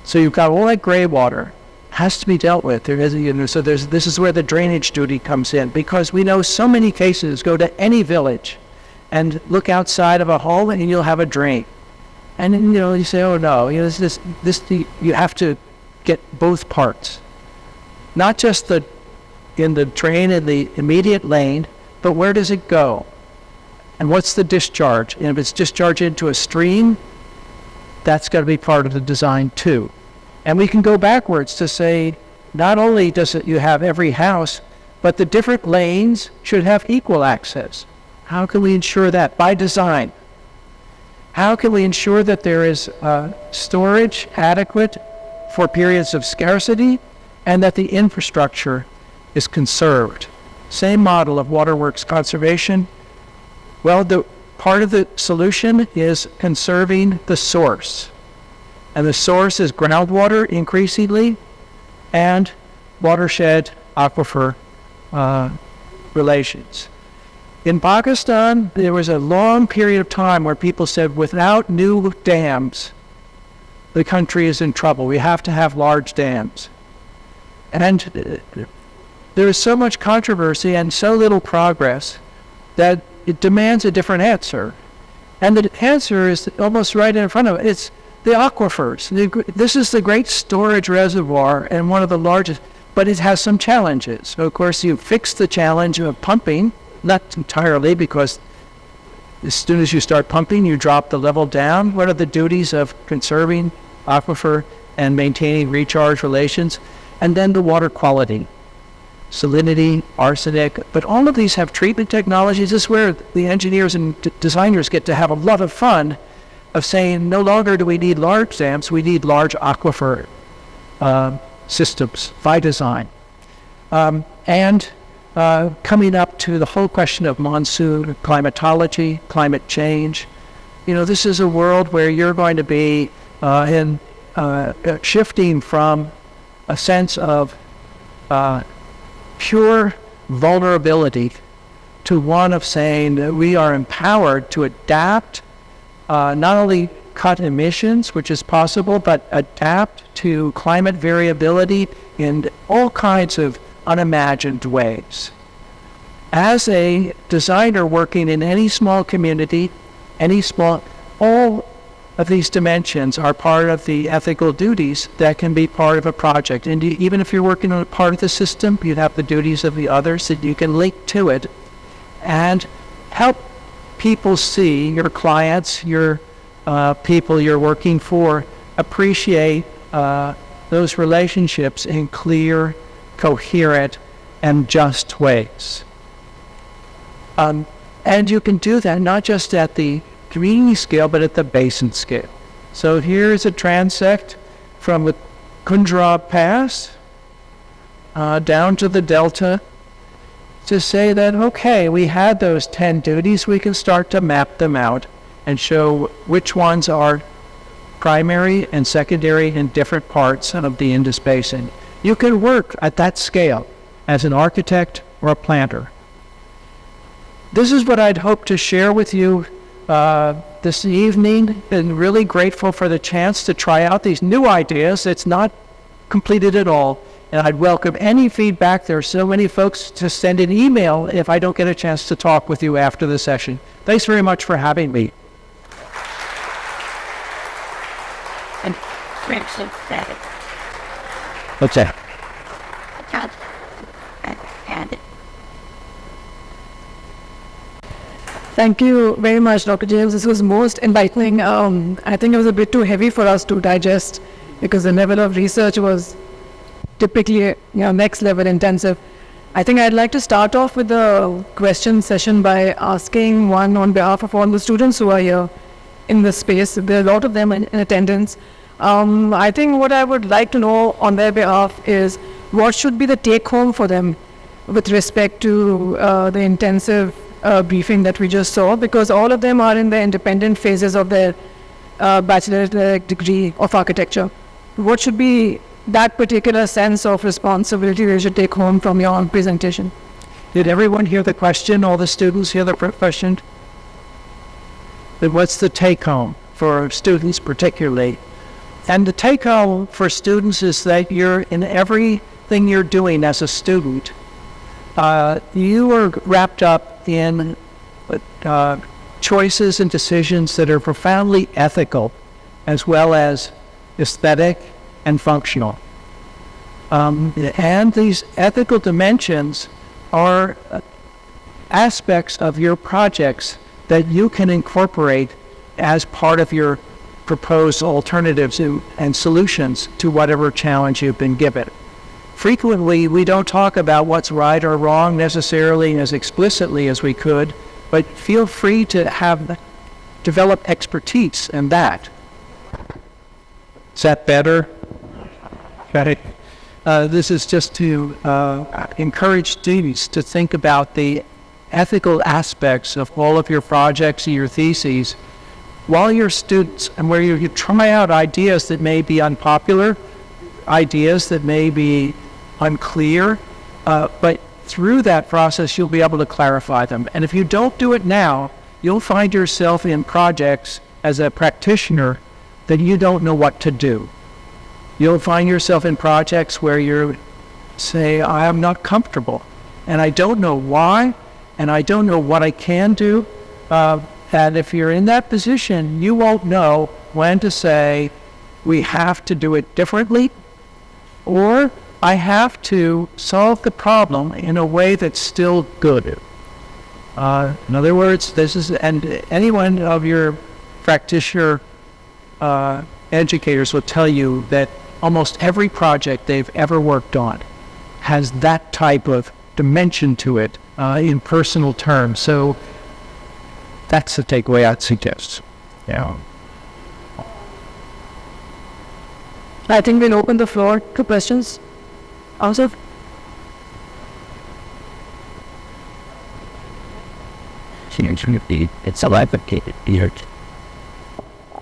So you've got all that gray water has to be dealt with. This is where the drainage duty comes in, because we know so many cases. Go to any village and look outside of a home and you'll have a drain. And then, you say, oh no, you have to get both parts. Not just in the drain in the immediate lane, but where does it go? And what's the discharge? And if it's discharged into a stream, that's got to be part of the design too. And we can go backwards to say, not only does you have every house, but the different lanes should have equal access. How can we ensure that? By design. How can we ensure that there is storage adequate for periods of scarcity and that the infrastructure is conserved? Same model of waterworks conservation. Well, the part of the solution is conserving the source. And the source is groundwater increasingly and watershed aquifer relations. In Pakistan, there was a long period of time where people said, without new dams, the country is in trouble. We have to have large dams. And there is so much controversy and so little progress that it demands a different answer. And the answer is almost right in front of it. It's the aquifers. This is the great storage reservoir and one of the largest, but it has some challenges. So of course, you fix the challenge of pumping, not entirely, because as soon as you start pumping, you drop the level down. What are the duties of conserving aquifer and maintaining recharge relations? And then the water quality, salinity, arsenic, but all of these have treatment technologies. This is where the engineers and designers get to have a lot of fun of saying, no longer do we need large dams, we need large aquifer systems by design. And coming up to the whole question of monsoon, climatology, climate change. This is a world where you're going to be shifting from a sense of pure vulnerability to one of saying that we are empowered to adapt, not only cut emissions, which is possible, but adapt to climate variability in all kinds of unimagined ways. As a designer working in any small community, all of these dimensions are part of the ethical duties that can be part of a project. And even if you're working on a part of the system, you have the duties of the others that you can link to it and help people see, your clients, your people you're working for, appreciate those relationships in clear, coherent, and just ways. And you can do that not just at the community scale, but at the basin scale. So here is a transect from the Kundrab Pass down to the Delta to say that, okay, we had those 10 duties, we can start to map them out and show which ones are primary and secondary in different parts of the Indus Basin. You can work at that scale as an architect or a planner. This is what I'd hope to share with you this evening, and really grateful for the chance to try out these new ideas. It's not completed at all, and I'd welcome any feedback. There are so many folks to send an email if I don't get a chance to talk with you after the session. Thanks very much for having me. What's that? Thank you very much, Dr. James. This was most enlightening. I think it was a bit too heavy for us to digest because the level of research was typically next level intensive. I think I'd like to start off with the question session by asking one on behalf of all the students who are here in this space. There are a lot of them in attendance. I think what I would like to know on their behalf is what should be the take home for them with respect to the intensive briefing that we just saw, because all of them are in the independent phases of their bachelor's degree of architecture. What should be that particular sense of responsibility they should take home from your presentation? Did everyone hear the question? All the students hear the question? Then what's the take-home for students particularly? And the take-home for students is that you're in everything you're doing as a student, you are wrapped up in choices and decisions that are profoundly ethical, as well as aesthetic and functional. And these ethical dimensions are aspects of your projects that you can incorporate as part of your proposed alternatives and solutions to whatever challenge you've been given. Frequently, we don't talk about what's right or wrong necessarily as explicitly as we could, but feel free to develop expertise in that. Is that better? Got it. This is just to encourage students to think about the ethical aspects of all of your projects and your theses while you're students, and where you try out ideas that may be unpopular, ideas that may be unclear, but through that process you'll be able to clarify them. And if you don't do it now, you'll find yourself in projects as a practitioner that you don't know what to do. You'll find yourself in projects where you say, I am not comfortable, and I don't know why, and I don't know what I can do. And if you're in that position, you won't know when to say, we have to do it differently, or I have to solve the problem in a way that's still good. In other words, and any one of your practitioner educators will tell you that almost every project they've ever worked on has that type of dimension to it in personal terms. So that's the takeaway I'd suggest. Yeah. I think we'll open the floor to questions. Also, it's a life-applicated beard.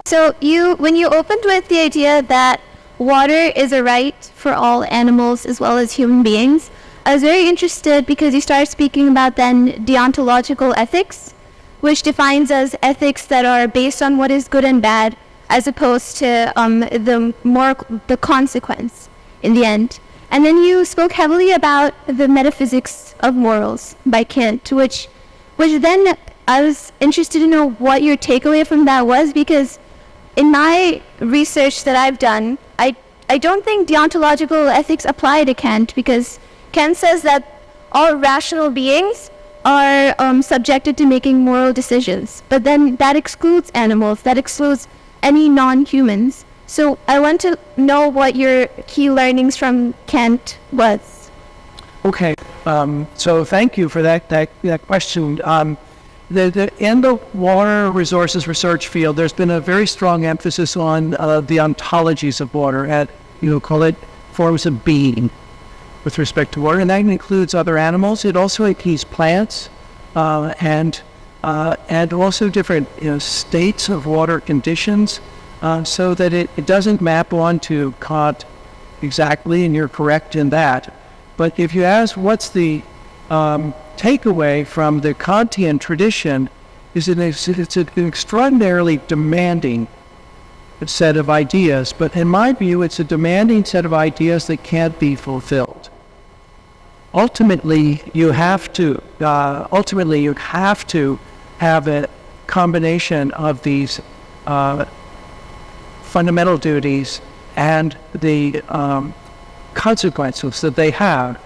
So when you opened with the idea that water is a right for all animals as well as human beings, I was very interested because you started speaking about then deontological ethics, which defines as ethics that are based on what is good and bad, as opposed to the consequence in the end. And then you spoke heavily about the metaphysics of morals by Kant, which then I was interested to know what your takeaway from that was, because in my research that I've done, I don't think deontological ethics apply to Kant, because Kant says that all rational beings are subjected to making moral decisions, but then that excludes animals, that excludes any non-humans. So I want to know what your key learnings from Kant was. Okay, so thank you for that question. In the water resources research field, there's been a very strong emphasis on the ontologies of water, call it forms of being with respect to water, and that includes other animals. It also includes plants and also different states of water conditions, so that it doesn't map onto Kant exactly, and you're correct in that. But if you ask what's the takeaway from the Kantian tradition, it's an extraordinarily demanding set of ideas, but in my view it's a demanding set of ideas that can't be fulfilled. Ultimately you have to have a combination of these fundamental duties and the consequences that they have,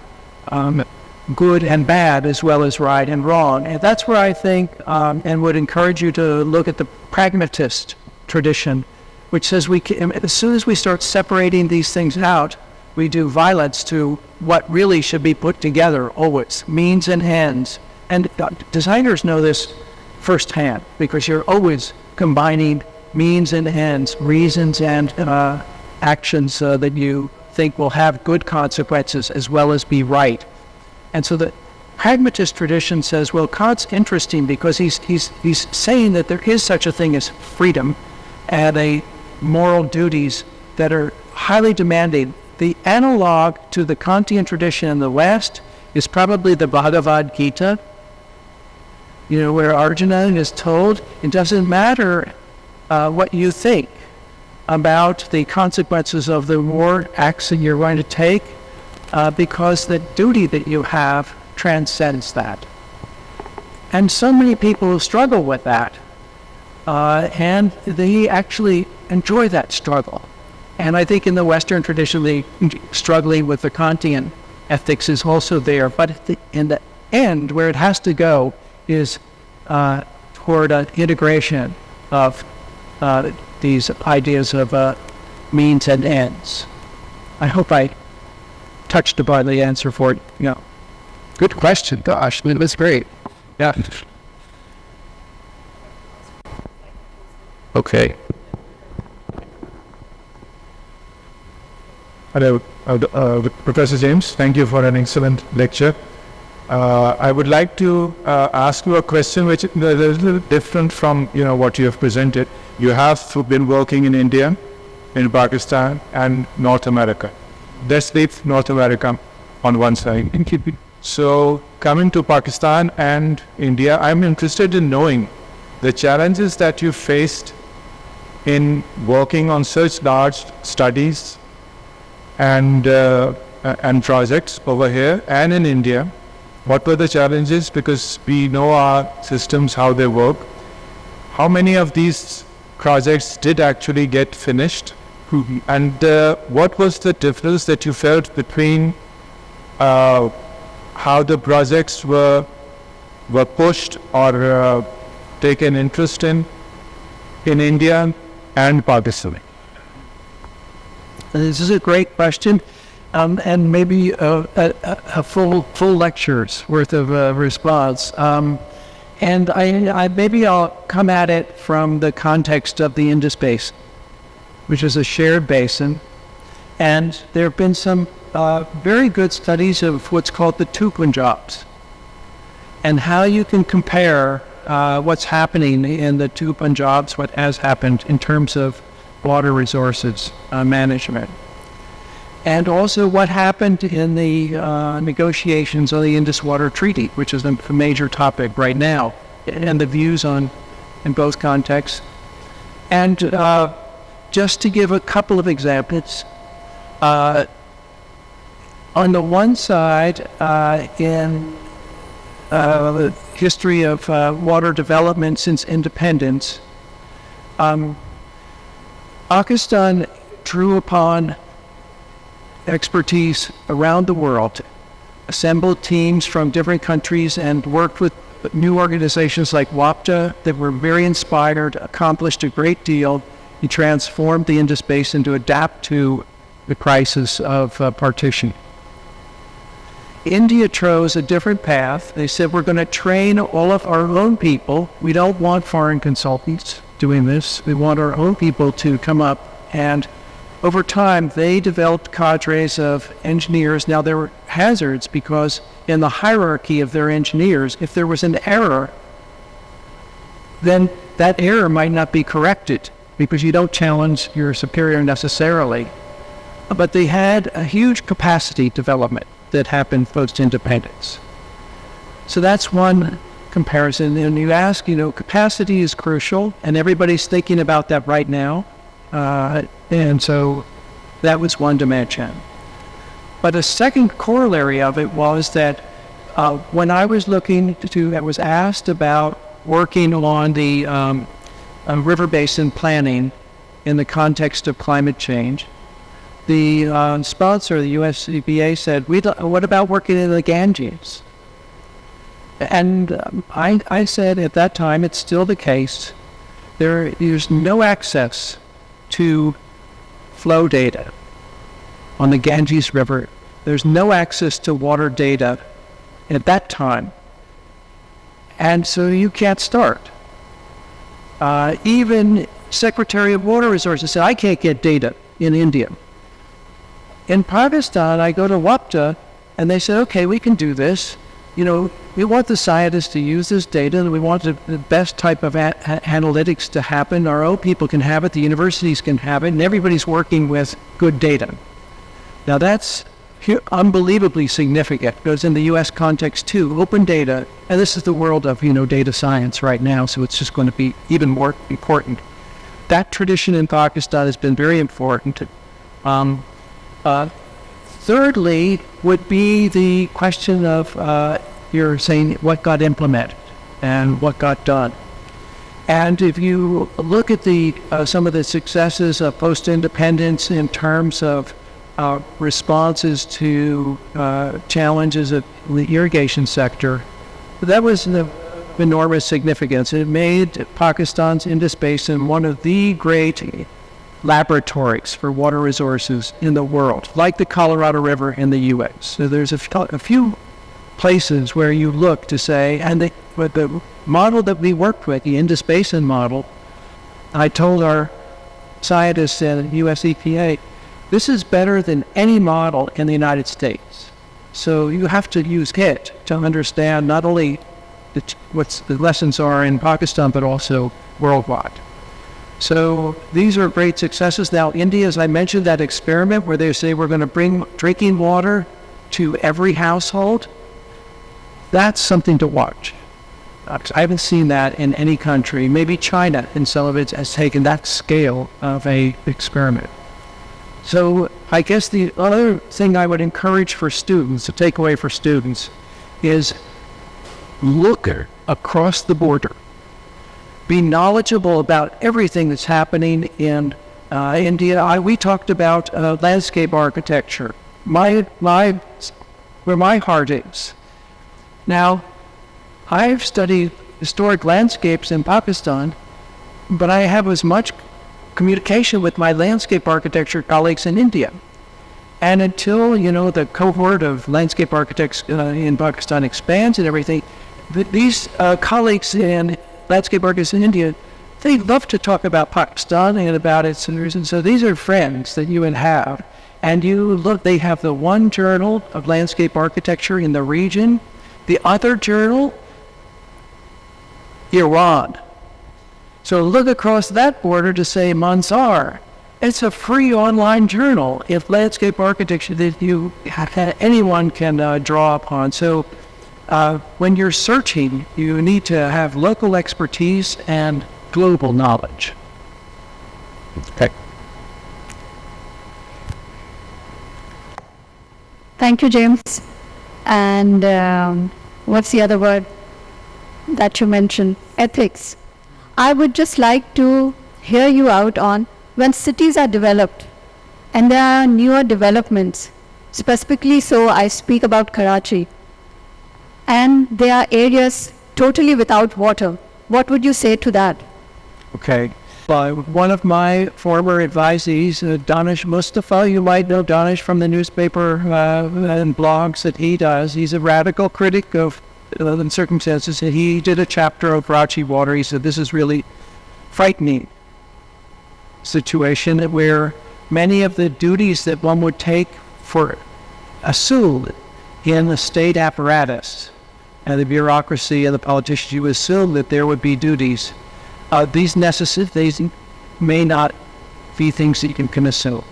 good and bad as well as right and wrong. And that's where I think and would encourage you to look at the pragmatist tradition, which says as soon as we start separating these things out, we do violence to what really should be put together always, means and ends. And designers know this firsthand, because you're always combining means and ends, reasons and actions that you think will have good consequences as well as be right. And so the pragmatist tradition says, well, Kant's interesting because he's saying that there is such a thing as freedom and moral duties that are highly demanding. The analog to the Kantian tradition in the West is probably the Bhagavad Gita, where Arjuna is told it doesn't matter what you think about the consequences of the war acts that you're going to take, because the duty that you have transcends that. And so many people struggle with that, and they actually enjoy that struggle. And I think in the Western tradition, the struggling with the Kantian ethics is also there. But in the end, where it has to go is toward an integration of these ideas of means and ends. I hope I touched upon the answer for it. Good question. Gosh, it was great. Yeah. Okay. Hello, Professor James. Thank you for an excellent lecture. I would like to ask you a question which is a little different from what you have presented. You have been working in India, in Pakistan, and North America. Let's leave North America on one side. So, coming to Pakistan and India, I'm interested in knowing the challenges that you faced in working on such large studies and projects over here and in India. What were the challenges? Because we know our systems, how they work. How many of these projects did actually get finished? And what was the difference that you felt between how the projects were pushed or taken interest in India and Pakistan? This is a great question, and maybe a full lecture's worth of response. And I'll come at it from the context of the Indus Basin, which is a shared basin, and there have been some very good studies of what's called the two Punjabs, and how you can compare what's happening in the two Punjabs, what has happened in terms of water resources management, and also what happened in the negotiations on the Indus Water Treaty, which is a major topic right now, and the views in both contexts. And just to give a couple of examples, on the one side, in the history of water development since independence, Pakistan drew upon expertise around the world, assembled teams from different countries, and worked with new organizations like WAPTA that were very inspired, accomplished a great deal, and transformed the Indus Basin to adapt to the crisis of partition. India chose a different path. They said, we're going to train all of our own people. We don't want foreign consultants doing this. We want our own people to come up. And over time, they developed cadres of engineers. Now, there were hazards because in the hierarchy of their engineers, if there was an error, then that error might not be corrected because you don't challenge your superior necessarily. But they had a huge capacity development that happened post-independence. So that's one comparison. And you ask, capacity is crucial, and everybody's thinking about that right now. And so that was one dimension. But a second corollary of it was that when I was I was asked about working on the river basin planning in the context of climate change, the sponsor, the US EPA, said, what about working in the Ganges? And I said at that time, it's still the case, there's no access to flow data on the Ganges River. There's no access to water data at that time. And so you can't start. Even Secretary of Water Resources said, I can't get data in India. In Pakistan, I go to WAPTA, and they say, okay, we can do this. We want the scientists to use this data, and we want the best type of analytics to happen. Our own people can have it, the universities can have it, and everybody's working with good data. Now that's unbelievably significant, because in the U.S. context too, open data, and this is the world of data science right now, so it's just going to be even more important. That tradition in Pakistan has been very important. Thirdly would be the question of you're saying what got implemented and what got done. And if you look at some of the successes of post-independence in terms of responses to challenges of the irrigation sector, that was of enormous significance. It made Pakistan's Indus Basin one of the great laboratories for water resources in the world, like the Colorado River in the U.S. So there's a few places where you look to say, and the model that we worked with, the Indus Basin model, I told our scientists in U.S. EPA, this is better than any model in the United States. So you have to use it to understand not only what the lessons are in Pakistan, but also worldwide. So these are great successes. Now, India, as I mentioned, that experiment where they say we're going to bring drinking water to every household, that's something to watch. I haven't seen that in any country. Maybe China in some of it has taken that scale of a experiment. So I guess the other thing I would encourage for students, to take away for students, is look across the border. Be knowledgeable about everything that's happening in India. We talked about landscape architecture. Where my heart is. Now, I've studied historic landscapes in Pakistan, but I have as much communication with my landscape architecture colleagues in India. And until, the cohort of landscape architects in Pakistan expands and everything, these colleagues in landscape architects in India, they love to talk about Pakistan and about its centers. And so these are friends that you would have. And you look, they have the one journal of landscape architecture in the region. The other journal, Iran. So look across that border to say Mansar. It's a free online journal if landscape architecture that anyone can draw upon. So when you're searching, you need to have local expertise and global knowledge. Okay. Thank you, James. And what's the other word that you mentioned? Ethics. I would just like to hear you out on when cities are developed and there are newer developments. Specifically, so I speak about Karachi. And there are areas totally without water. What would you say to that? Okay. One of my former advisees, Danish Mustafa, you might know Danish from the newspaper and blogs that he does. He's a radical critic of circumstances. And he did a chapter of Karachi water. He said this is really frightening situation where many of the duties that one would take for assumed in the state apparatus and the bureaucracy and the politicians, you assume that there would be duties. These may not be things that you can assume,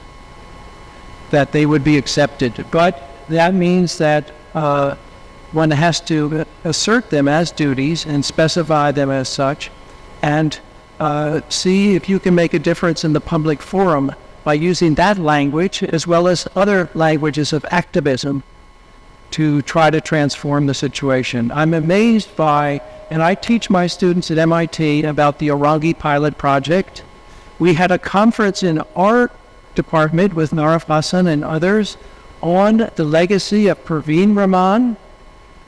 that they would be accepted. But that means that one has to assert them as duties and specify them as such, and see if you can make a difference in the public forum by using that language as well as other languages of activism to try to transform the situation. I'm amazed by, and I teach my students at MIT about the Orangi pilot project. We had a conference in our department with Narif Hassan and others on the legacy of Perveen Rahman.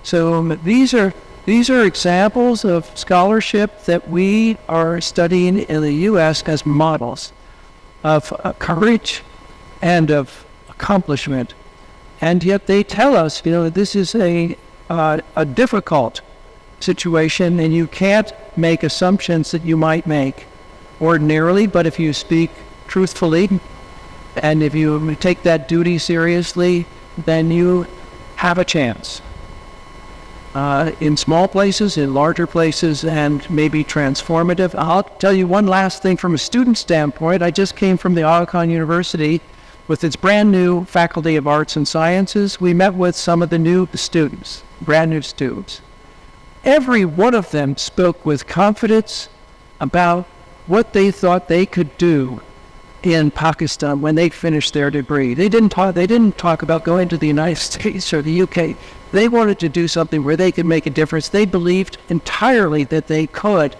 So these are examples of scholarship that we are studying in the U.S. as models of courage and of accomplishment. And yet they tell us, this is a difficult situation, and you can't make assumptions that you might make ordinarily, but if you speak truthfully and if you take that duty seriously, then you have a chance. In small places, in larger places, and maybe transformative. I'll tell you one last thing from a student standpoint. I just came from the Aga Khan University, with its brand new Faculty of Arts and Sciences, we met with some of the new students, brand new students. Every one of them spoke with confidence about what they thought they could do in Pakistan when they finished their degree. They didn't talk about going to the United States or the UK. They wanted to do something where they could make a difference. They believed entirely that they could.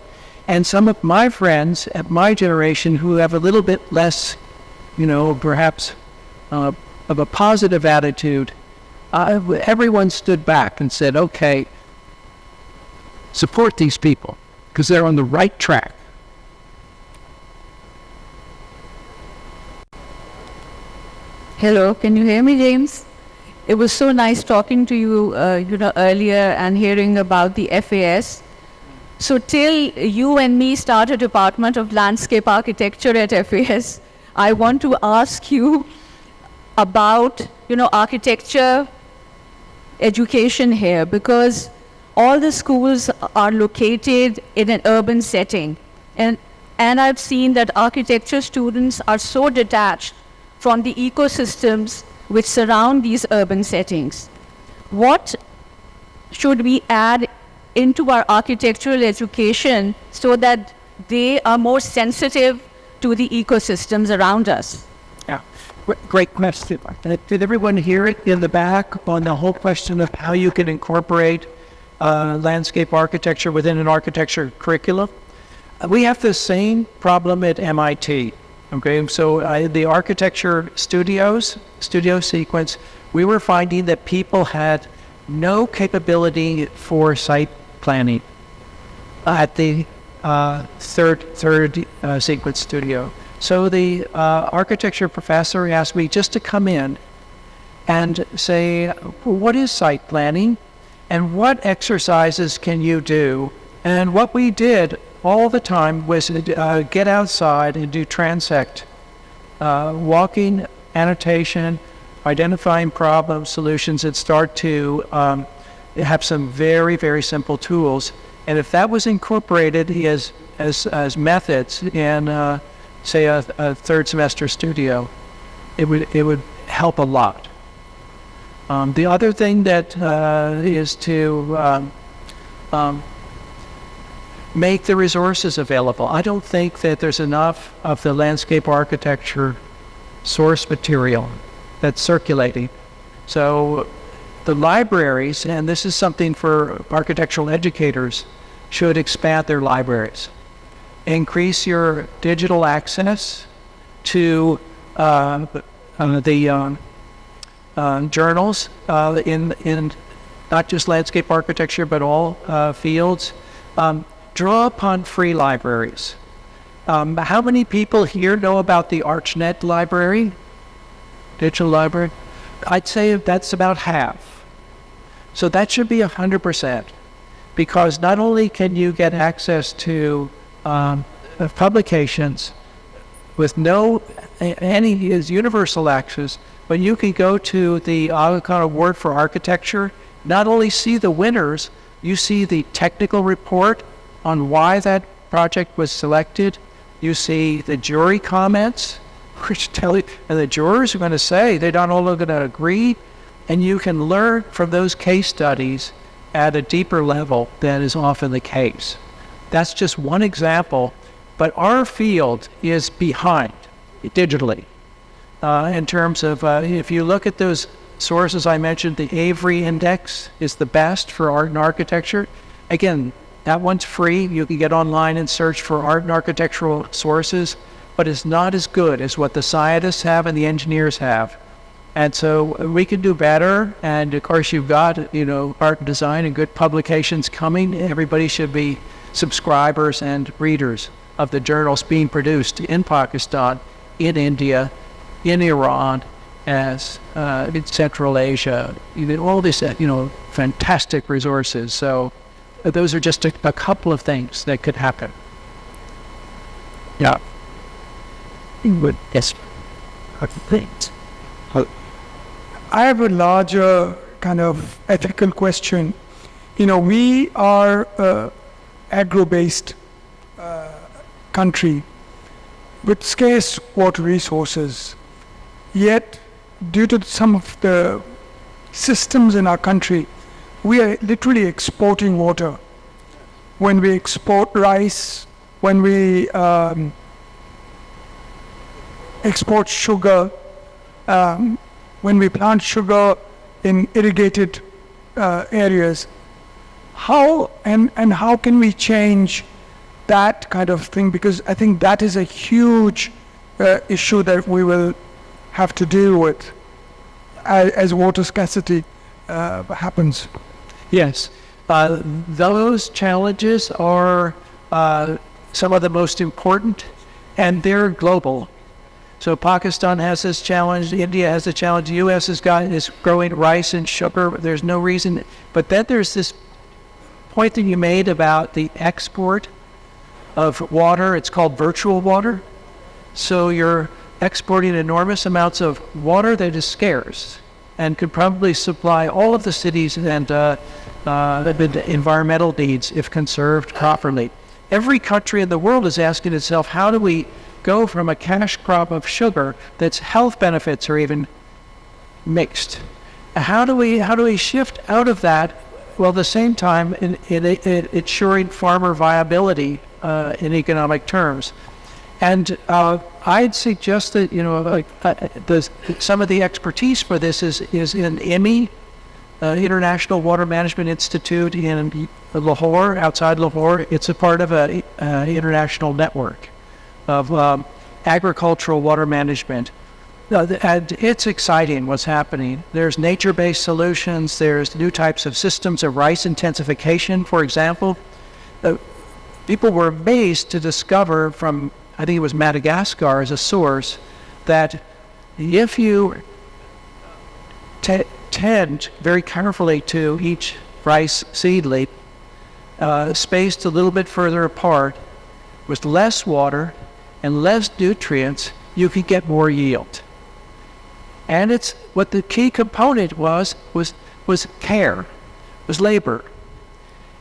And some of my friends at my generation who have a little bit less, perhaps of a positive attitude, everyone stood back and said, okay, Support these people because they're on the right track. Hello, can you hear me, James? It was so nice talking to you, earlier and hearing about the FAS. So till you and me start a Department of Landscape Architecture at FAS, I want to ask you about, architecture education here, because all the schools are located in an urban setting. And I've seen that architecture students are so detached from the ecosystems which surround these urban settings. What should we add into our architectural education so that they are more sensitive to the ecosystems around us? Yeah, great question. Did everyone hear it in the back on the whole question of how you can incorporate landscape architecture within an architecture curriculum? We have the same problem at MIT. Okay, so the architecture studio sequence, we were finding that people had no capability for site planning at the third sequence studio. So the architecture professor asked me just to come in and say, what is site planning and what exercises can you do? And what we did all the time was get outside and do transect, walking, annotation, identifying problem solutions, and start to have some very, very simple tools. And if that was incorporated as methods in, say, a third semester studio, it would help a lot. The other thing that is to make the resources available. I don't think that there's enough of the landscape architecture source material that's circulating. So the libraries, and this is something for architectural educators, should expand their libraries. Increase your digital access to the journals in not just landscape architecture, but all fields. Draw upon free libraries. How many people here know about the ArchNet library? Digital library? I'd say that's about half. So that should be 100%, because not only can you get access to publications with any universal access, but you can go to the Aga Khan Award for Architecture, not only see the winners, you see the technical report on why that project was selected. You see the jury comments, which tell you, and the jurors are going to say they're not all going to agree, and you can learn from those case studies at a deeper level than is often the case. That's just one example, but our field is behind digitally in terms of if you look at those sources I mentioned, the Avery Index is the best for art and architecture. Again, that one's free. You can get online and search for art and architectural sources, but it's not as good as what the scientists have and the engineers have. And so we can do better. And of course, you've got, art and design and good publications coming. Everybody should be subscribers and readers of the journals being produced in Pakistan, in India, in Iran, as in Central Asia, all this, fantastic resources. So those are just a couple of things that could happen. Yeah. Yes. Thanks. I have a larger kind of ethical question. We are an agro-based country with scarce water resources. Yet, due to some of the systems in our country, we are literally exporting water. When we export rice, when we export sugar, when we plant sugar in irrigated areas, how can we change that kind of thing? Because I think that is a huge issue that we will have to deal with as water scarcity happens. Yes, those challenges are some of the most important, and they're global. So Pakistan has this challenge, India has a challenge, the U.S. is growing rice and sugar. There's no reason, but then there's this point that you made about the export of water. It's called virtual water. So you're exporting enormous amounts of water that is scarce and could probably supply all of the cities and the environmental needs if conserved properly. Every country in the world is asking itself, how do we go from a cash crop of sugar that's health benefits are even mixed? How do we shift out of that, while at the same time in ensuring farmer viability in economic terms? And I'd suggest that, some of the expertise for this is in IMI, International Water Management Institute in Lahore, outside Lahore. It's a part of an international network of agricultural water management. And it's exciting what's happening. There's nature-based solutions. There's new types of systems of rice intensification, for example. People were amazed to discover from, I think it was Madagascar as a source, that if you tend very carefully to each rice seedling, spaced a little bit further apart, with less water and less nutrients, you could get more yield. And it's what the key component was care, was labor.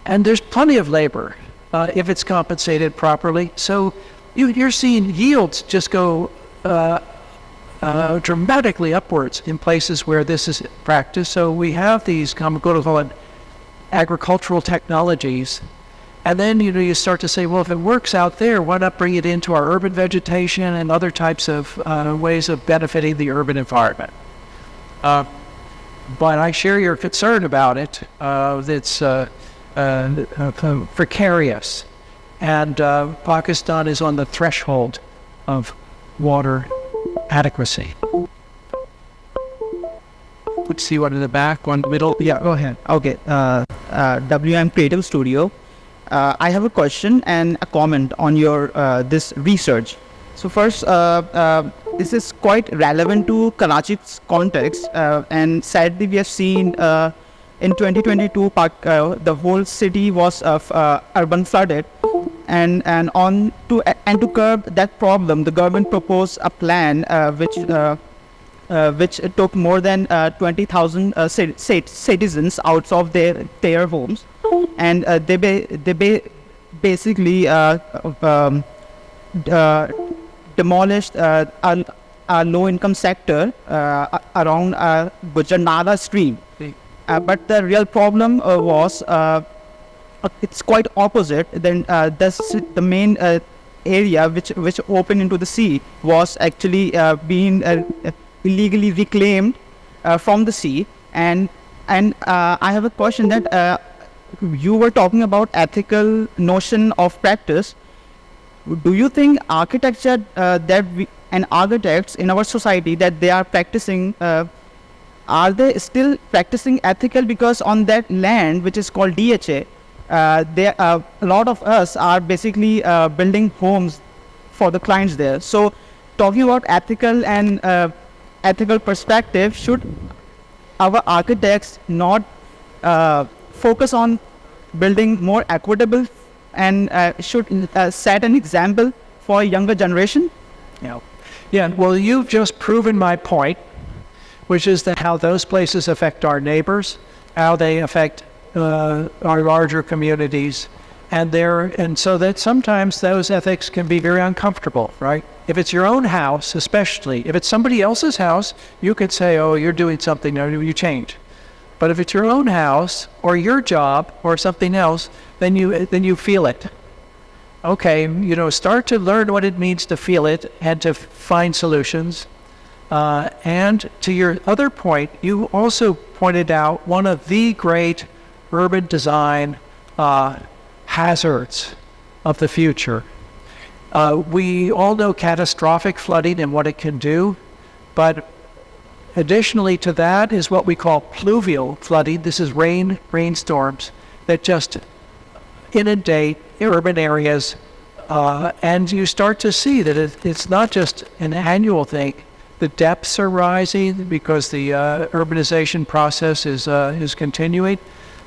And there's plenty of labor if it's compensated properly. So you're seeing yields just go dramatically upwards in places where this is practiced. So we have these agricultural technologies. And then you start to say, well, if it works out there, why not bring it into our urban vegetation and other types of ways of benefiting the urban environment? But I share your concern about it. It's precarious. And Pakistan is on the threshold of water adequacy. Let's see one in the back, one in the middle. Yeah, go ahead. Okay. WM Creative Studio. I have a question and a comment on your this research. So first, this is quite relevant to Karachi's context, and sadly we have seen in 2022 the whole city was urban flooded, and to curb that problem, the government proposed a plan which took more than 20,000 citizens out of their homes, and they basically demolished a low-income sector around Gujarnala stream. But the real problem was it's quite opposite. Then the main area which opened into the sea was actually being illegally reclaimed from the sea. And I have a question that you were talking about ethical notion of practice. Do you think architecture and architects in our society that they are practicing, are they still practicing ethical? Because on that land which is called DHA, a lot of us are basically building homes for the clients there. So talking about ethical and ethical perspective, should our architects not focus on building more equitable and should set an example for younger generation? Yeah, well, you've just proven my point, which is that how those places affect our neighbors, how they affect our larger communities, and so that sometimes those ethics can be very uncomfortable, right? if it's your own house, especially, if it's somebody else's house, you could say, oh, you're doing something, you change. But if it's your own house or your job or something else, then you feel it. Okay, start to learn what it means to feel it and to find solutions. And to your other point, you also pointed out one of the great urban design hazards of the future. We all know catastrophic flooding and what it can do, but additionally to that is what we call pluvial flooding. This is rainstorms that just inundate urban areas, and you start to see that it's not just an annual thing. The depths are rising because the urbanization process is continuing,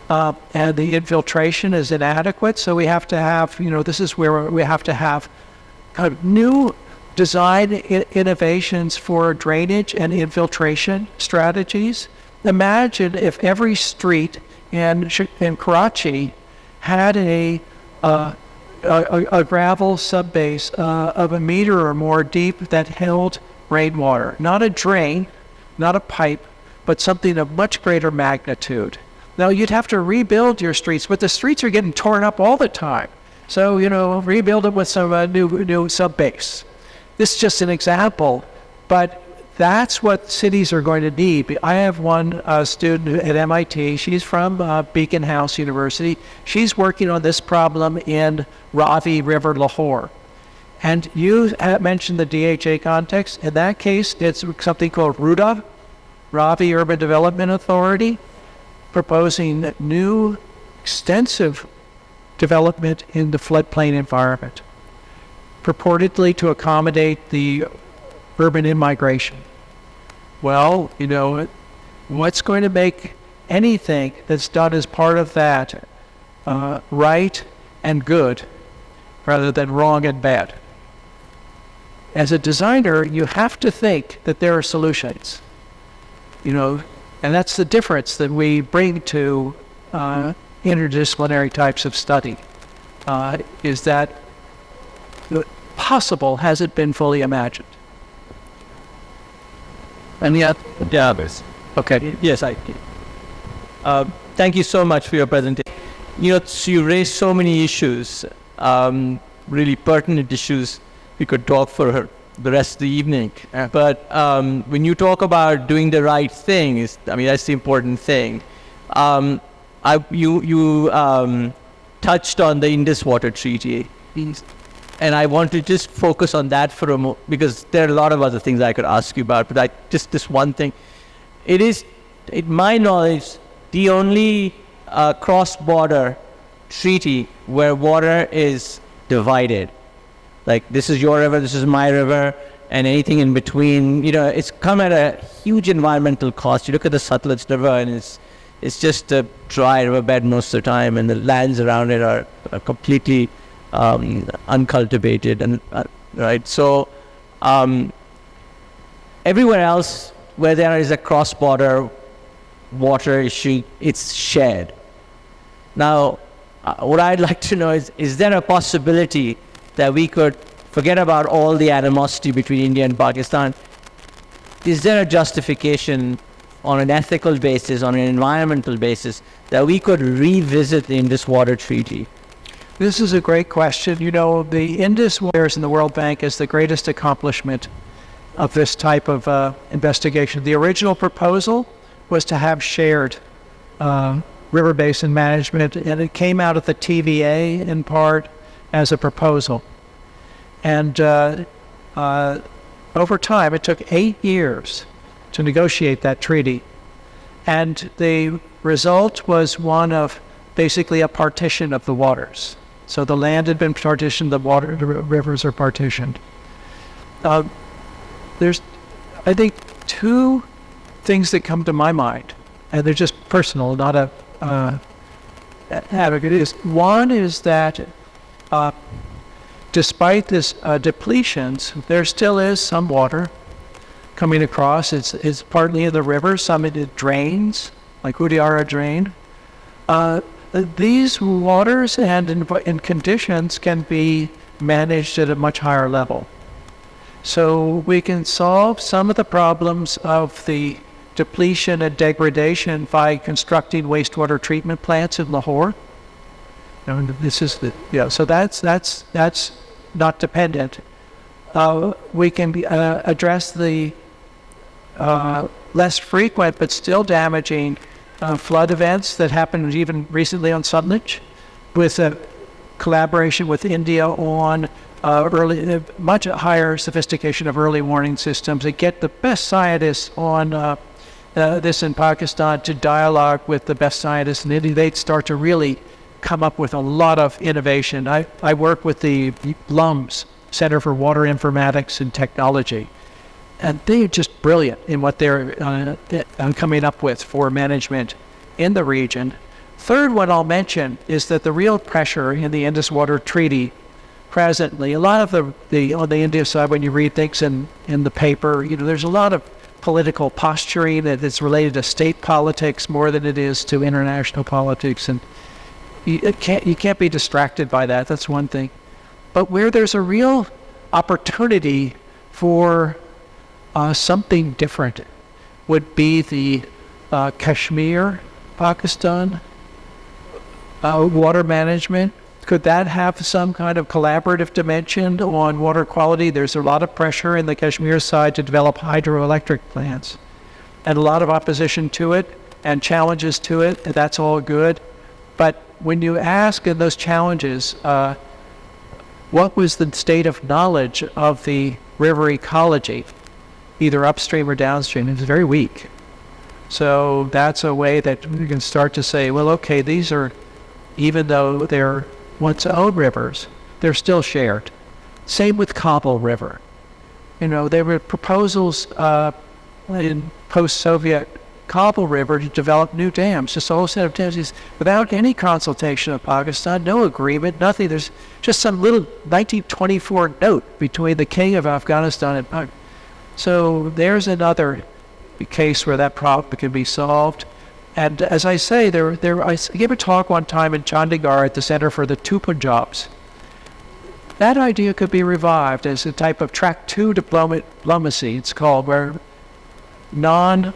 and the infiltration is inadequate. So we have to have, this is where we have to have kind of new design innovations for drainage and infiltration strategies. Imagine if every street in Karachi had a gravel subbase of a meter or more deep that held rainwater. Not a drain, not a pipe, but something of much greater magnitude. Now, you'd have to rebuild your streets, but the streets are getting torn up all the time. So, rebuild them with some new subbase. This is just an example, but that's what cities are going to need. I have one student at MIT. She's from Beacon House University. She's working on this problem in Ravi River, Lahore. And you mentioned the DHA context. In that case, it's something called RUDA, Ravi Urban Development Authority, proposing new, extensive development in the floodplain environment, purportedly to accommodate the urban immigration. Well, what's going to make anything that's done as part of that right and good rather than wrong and bad? As a designer, you have to think that there are solutions, and that's the difference that we bring to interdisciplinary types of study, is that the possible hasn't been fully imagined. And yeah, Okay. yes, thank you so much for your presentation. So you raised so many issues, really pertinent issues. We could talk for the rest of the evening. Yeah. But when you talk about doing the right thing, that's the important thing. You touched on the Indus Water Treaty, and I want to just focus on that for a moment, because there are a lot of other things I could ask you about, but just this one thing. It is, in my knowledge, the only cross-border treaty where water is divided. Like, this is your river, this is my river, and anything in between, it's come at a huge environmental cost. You look at the Sutlej River, and it's just a dry riverbed most of the time, and the lands around it are completely uncultivated, and right. So everywhere else where there is a cross-border water issue, it's shared. Now, what I'd like to know is there a possibility that we could forget about all the animosity between India and Pakistan? Is there a justification on an ethical basis, on an environmental basis, that we could revisit the Indus Water Treaty? This is a great question. The Indus Waters in the World Bank is the greatest accomplishment of this type of investigation. The original proposal was to have shared river basin management, and it came out of the TVA in part as a proposal. And over time, it took 8 years to negotiate that treaty. And the result was one of basically a partition of the waters. So the land had been partitioned, the rivers are partitioned. There's, I think, two things that come to my mind, and they're just personal, not a advocate. One is that despite this depletions, there still is some water coming across. It's partly in the river, some it drains, like Udiara drain. These waters and conditions can be managed at a much higher level. So we can solve some of the problems of the depletion and degradation by constructing wastewater treatment plants in Lahore. And this is so that's not dependent. We can address the less frequent but still damaging flood events that happened even recently on Sutlej, with a collaboration with India on much higher sophistication of early warning systems, and get the best scientists on this in Pakistan to dialogue with the best scientists in India. They'd start to really come up with a lot of innovation. I work with the LUMS, Center for Water Informatics and Technology, and they're just brilliant in what they're coming up with for management in the region. Third one I'll mention is that the real pressure in the Indus Water Treaty presently, a lot of the on the India side, when you read things in the paper, there's a lot of political posturing that is related to state politics more than it is to international politics, and you can't be distracted by that. That's one thing. But where there's a real opportunity for something different would be the Kashmir, Pakistan, water management. Could that have some kind of collaborative dimension on water quality? There's a lot of pressure in the Kashmir side to develop hydroelectric plants, and a lot of opposition to it and challenges to it, and that's all good. But when you ask in those challenges, what was the state of knowledge of the river ecology, either upstream or downstream, it's very weak. So that's a way that we can start to say, well, okay, these are, even though they're once owned rivers, they're still shared. Same with Kabul River. There were proposals in post-Soviet Kabul River to develop new dams, just a whole set of dams, without any consultation of Pakistan, no agreement, nothing. There's just some little 1924 note between the king of Afghanistan and Pakistan. So there's another case where that problem can be solved. And as I say, I gave a talk one time in Chandigarh at the Center for the Two Punjabs. That idea could be revived as a type of track 2 diplomacy, it's called, where non-state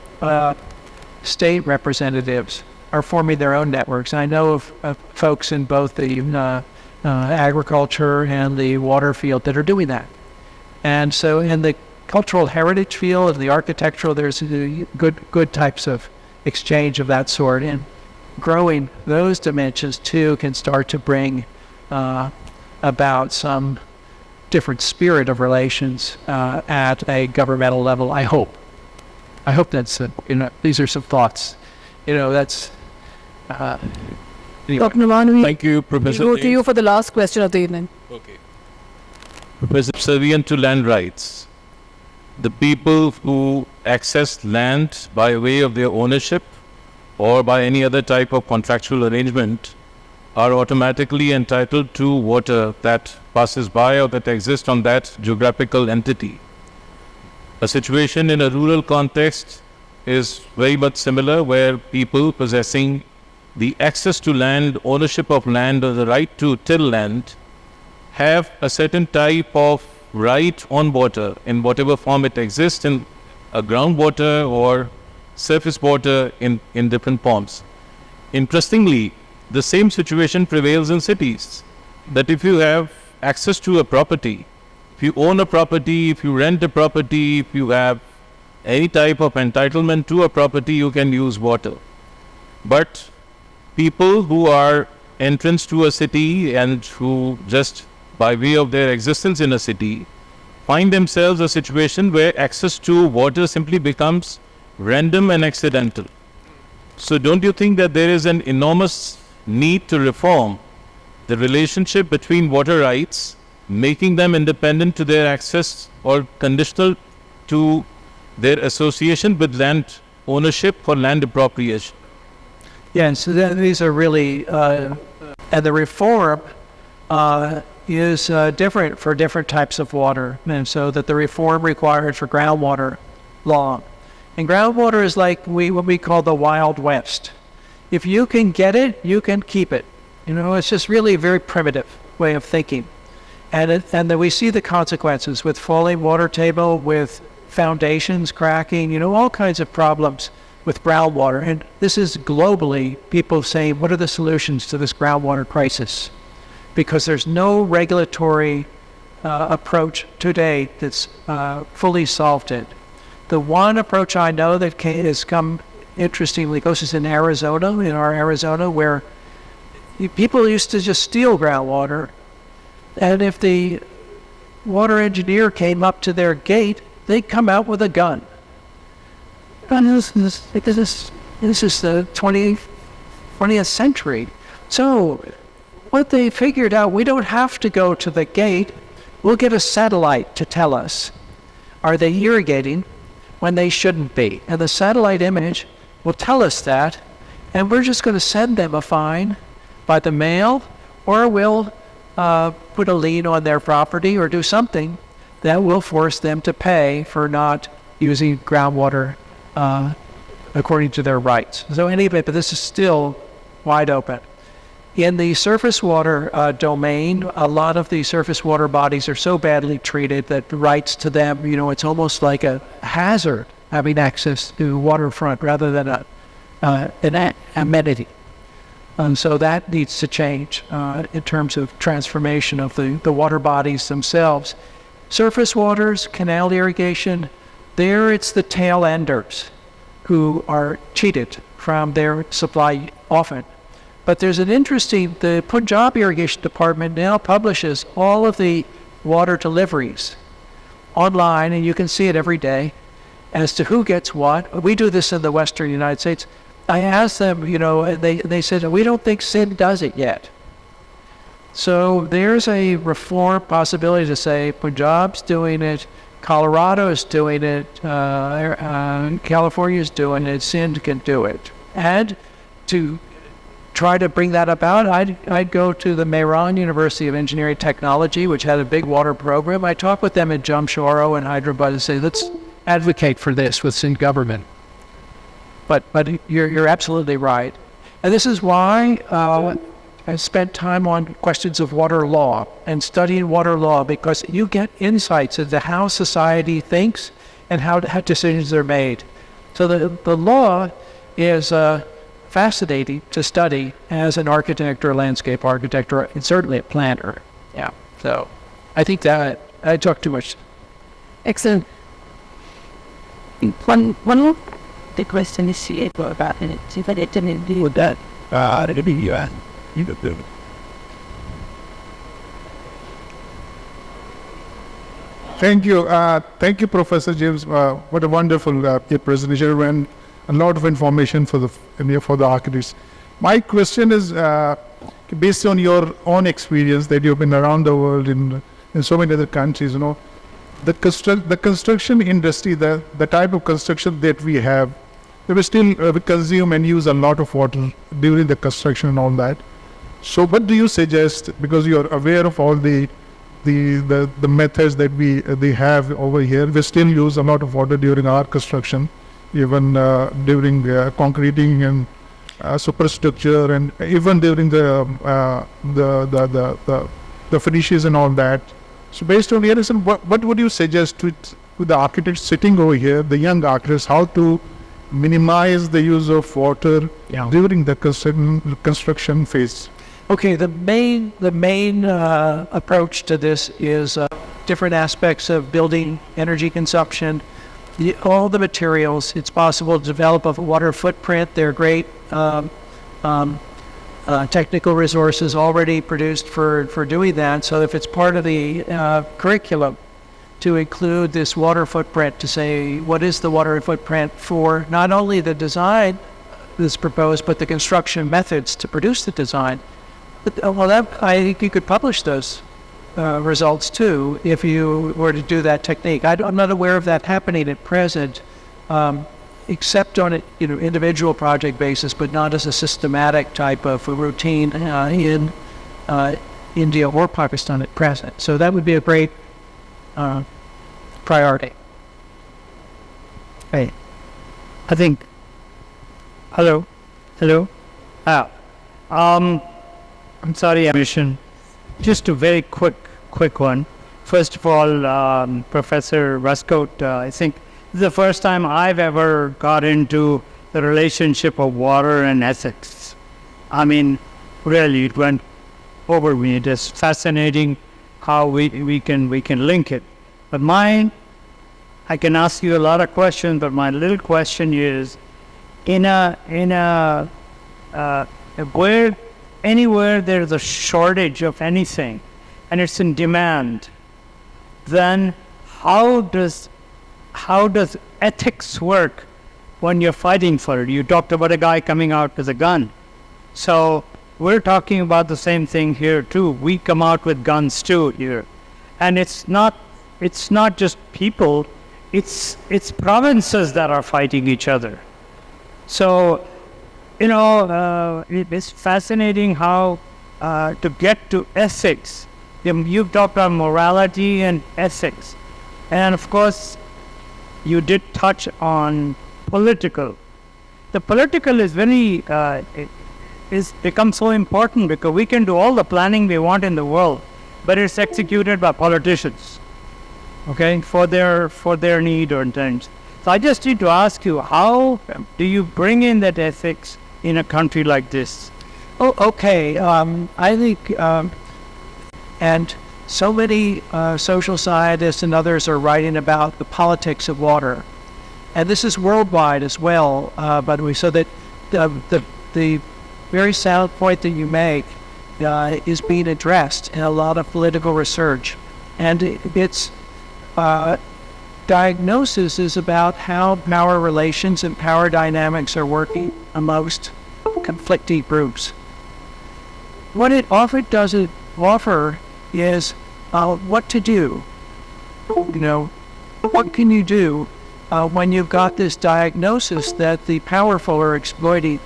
representatives are forming their own networks. I know of folks in both the agriculture and the water field that are doing that. And so in the cultural heritage field and the architectural, there's good types of exchange of that sort, and growing those dimensions too can start to bring about some different spirit of relations at a governmental level. I hope that's these are some thoughts. That's anyway. Dr. Naman, Thank you, Professor. We go to you for the last question of the evening. Okay. Professor, subservient to land rights, the people who access land by way of their ownership or by any other type of contractual arrangement are automatically entitled to water that passes by or that exists on that geographical entity. A situation in a rural context is very much similar, where people possessing the access to land, ownership of land, or the right to till land have a certain type of right on water in whatever form it exists, in a groundwater or surface water in different forms. Interestingly, the same situation prevails in cities, that if you have access to a property, if you own a property, if you rent a property, if you have any type of entitlement to a property, you can use water. But people who are entrants to a city and who just by way of their existence in a city find themselves a situation where access to water simply becomes random and accidental. So don't you think that there is an enormous need to reform the relationship between water rights, making them independent to their access or conditional to their association with land ownership or land appropriation? Yes, so these are really, and the reform is different for different types of water, and so that the reform required for groundwater law. And groundwater is like what we call the Wild West. If you can get it, you can keep it. It's just really a very primitive way of thinking. And then we see the consequences with falling water table, with foundations cracking, all kinds of problems with groundwater. And this is globally people saying, what are the solutions to this groundwater crisis? Because there's no regulatory approach today that's fully solved it. The one approach I know that has come, interestingly, goes in Arizona, where people used to just steal groundwater. And if the water engineer came up to their gate, they'd come out with a gun. And this is the 20th century. So what they figured out, we don't have to go to the gate. We'll get a satellite to tell us, are they irrigating when they shouldn't be? And the satellite image will tell us that, and we're just going to send them a fine by the mail, or we'll put a lien on their property or do something that will force them to pay for not using groundwater according to their rights. So anyway, but this is still wide open. In the surface water domain, a lot of the surface water bodies are so badly treated that the rights to them, it's almost like a hazard having access to waterfront rather than an amenity. And so that needs to change in terms of transformation of the water bodies themselves. Surface waters, canal irrigation, there it's the tail enders who are cheated from their supply often. But there's the Punjab Irrigation Department now publishes all of the water deliveries online, and you can see it every day as to who gets what. We do this in the Western United States. I asked them, they said, we don't think Sindh does it yet. So there's a reform possibility to say Punjab's doing it, Colorado is doing it, California's doing it, Sindh can do it. And to try to bring that about, I'd go to the Mehran University of Engineering Technology, which had a big water program. I talked with them in Jamshoro and Hyderabad and say, let's advocate for this with Sindh government. But you're absolutely right. And this is why I spent time on questions of water law and studying water law, because you get insights into how society thinks and how decisions are made. So the law is fascinating to study as an architect or a landscape architect, or certainly a planner. Yeah. So I think that I talked too much. Excellent. One more. The question is about it. If I didn't deal with that, you could do it. Thank you, Professor James. What a wonderful presentation and a lot of information for the architects. My question is based on your own experience that you've been around the world in so many other countries. The construction industry, the type of construction that we have, we still consume and use a lot of water during the construction and all that. So what do you suggest, because you are aware of all the methods that they have over here? We still use a lot of water during our construction, even during concreting and superstructure, and even during the finishes and all that. So based on your lesson, what would you suggest to the architects sitting over here, the young architects, how to minimize the use of water during the construction phase? Okay, the main approach to this is different aspects of building energy consumption, all the materials. It's possible to develop a water footprint. There are great technical resources already produced for doing that. So if it's part of the curriculum, to include this water footprint, to say what is the water footprint for not only the design that's proposed, but the construction methods to produce the design. I think you could publish those results too if you were to do that technique. I'm not aware of that happening at present, except on an individual project basis, but not as a systematic type of routine in India or Pakistan at present. So that would be a great priority. Hey, I think. Hello. I'm sorry, mission. Just a very quick quick one. First of all, Professor Wescoat, I think this is the first time I've ever got into the relationship of water and ethics. I mean, really, it went over me. It is fascinating how we can link it. But I can ask you a lot of questions, but my little question is, anywhere there's a shortage of anything and it's in demand, then how does ethics work when you're fighting for it? You talked about a guy coming out with a gun. So we're talking about the same thing here too. We come out with guns too here. And it's not just people, it's provinces that are fighting each other. So, it's fascinating how to get to ethics. You've talked about morality and ethics. And of course, you did touch on political. The political is it's become so important because we can do all the planning we want in the world, but it's executed by politicians, okay, for their need or intent. So I just need to ask you, how do you bring in that ethics in a country like this? Oh, okay. I think, and so many social scientists and others are writing about the politics of water, and this is worldwide as well. By the way, so that the very sound point that you make is being addressed in a lot of political research, and it's diagnosis is about how power relations and power dynamics are working amongst conflicting groups. What it often doesn't offer is what to do. What can you do when you've got this diagnosis that the powerful are exploiting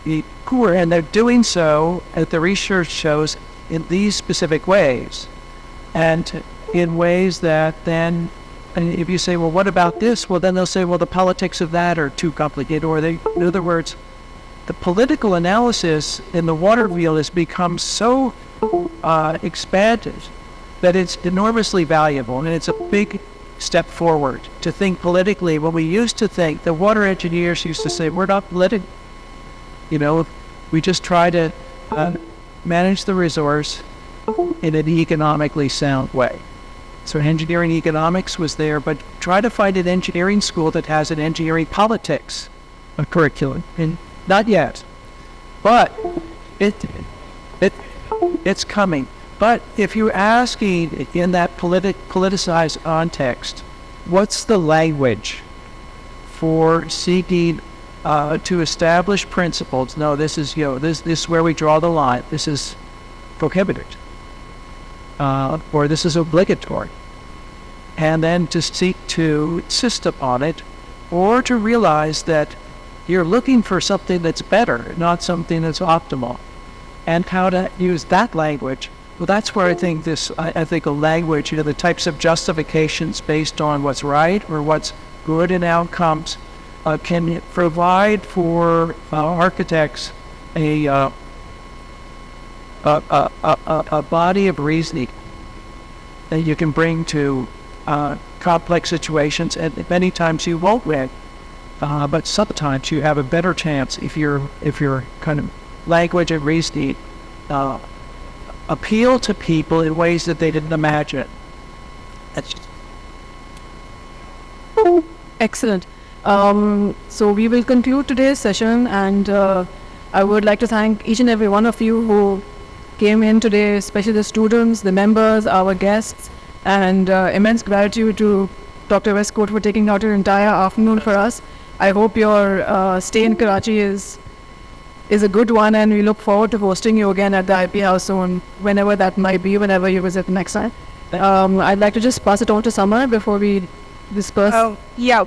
the poor, and they're doing so, as the research shows, in these specific ways, and in ways that then, and if you say, well, what about this? Well, then they'll say, well, the politics of that are too complicated, or in other words, the political analysis in the water field has become so expanded that it's enormously valuable, and it's a big step forward to think politically. When we used to think, the water engineers used to say, we're not political. We just try to manage the resource in an economically sound way. So engineering economics was there, but try to find an engineering school that has an engineering politics curriculum. And not yet. But it's coming. But if you're asking in that politicized context, what's the language for seeking to establish principles? No, this is this is where we draw the line. This is prohibited, or this is obligatory, and then to seek to insist upon it, or to realize that you're looking for something that's better, not something that's optimal, and how to use that language. Well, that's where I think this ethical language, the types of justifications based on what's right or what's good in outcomes, can provide for architects a body of reasoning that you can bring to complex situations. And many times you won't win, but sometimes you have a better chance if your kind of language and reasoning appeal to people in ways that they didn't imagine. That's just Excellent. So we will conclude today's session, and I would like to thank each and every one of you who came in today, especially the students, the members, our guests, and immense gratitude to Dr. Wescoat for taking out your entire afternoon for us. I hope your stay in Karachi is a good one, and we look forward to hosting you again at the IP House soon, whenever that might be, whenever you visit next time. I'd like to just pass it on to Summer before we disperse.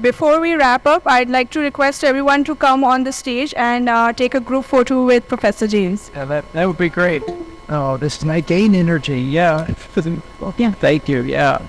Before we wrap up, I'd like to request everyone to come on the stage and take a group photo with Professor James. Yeah, that would be great. Oh, this might gain energy. Yeah. Yeah. Thank you. Yeah.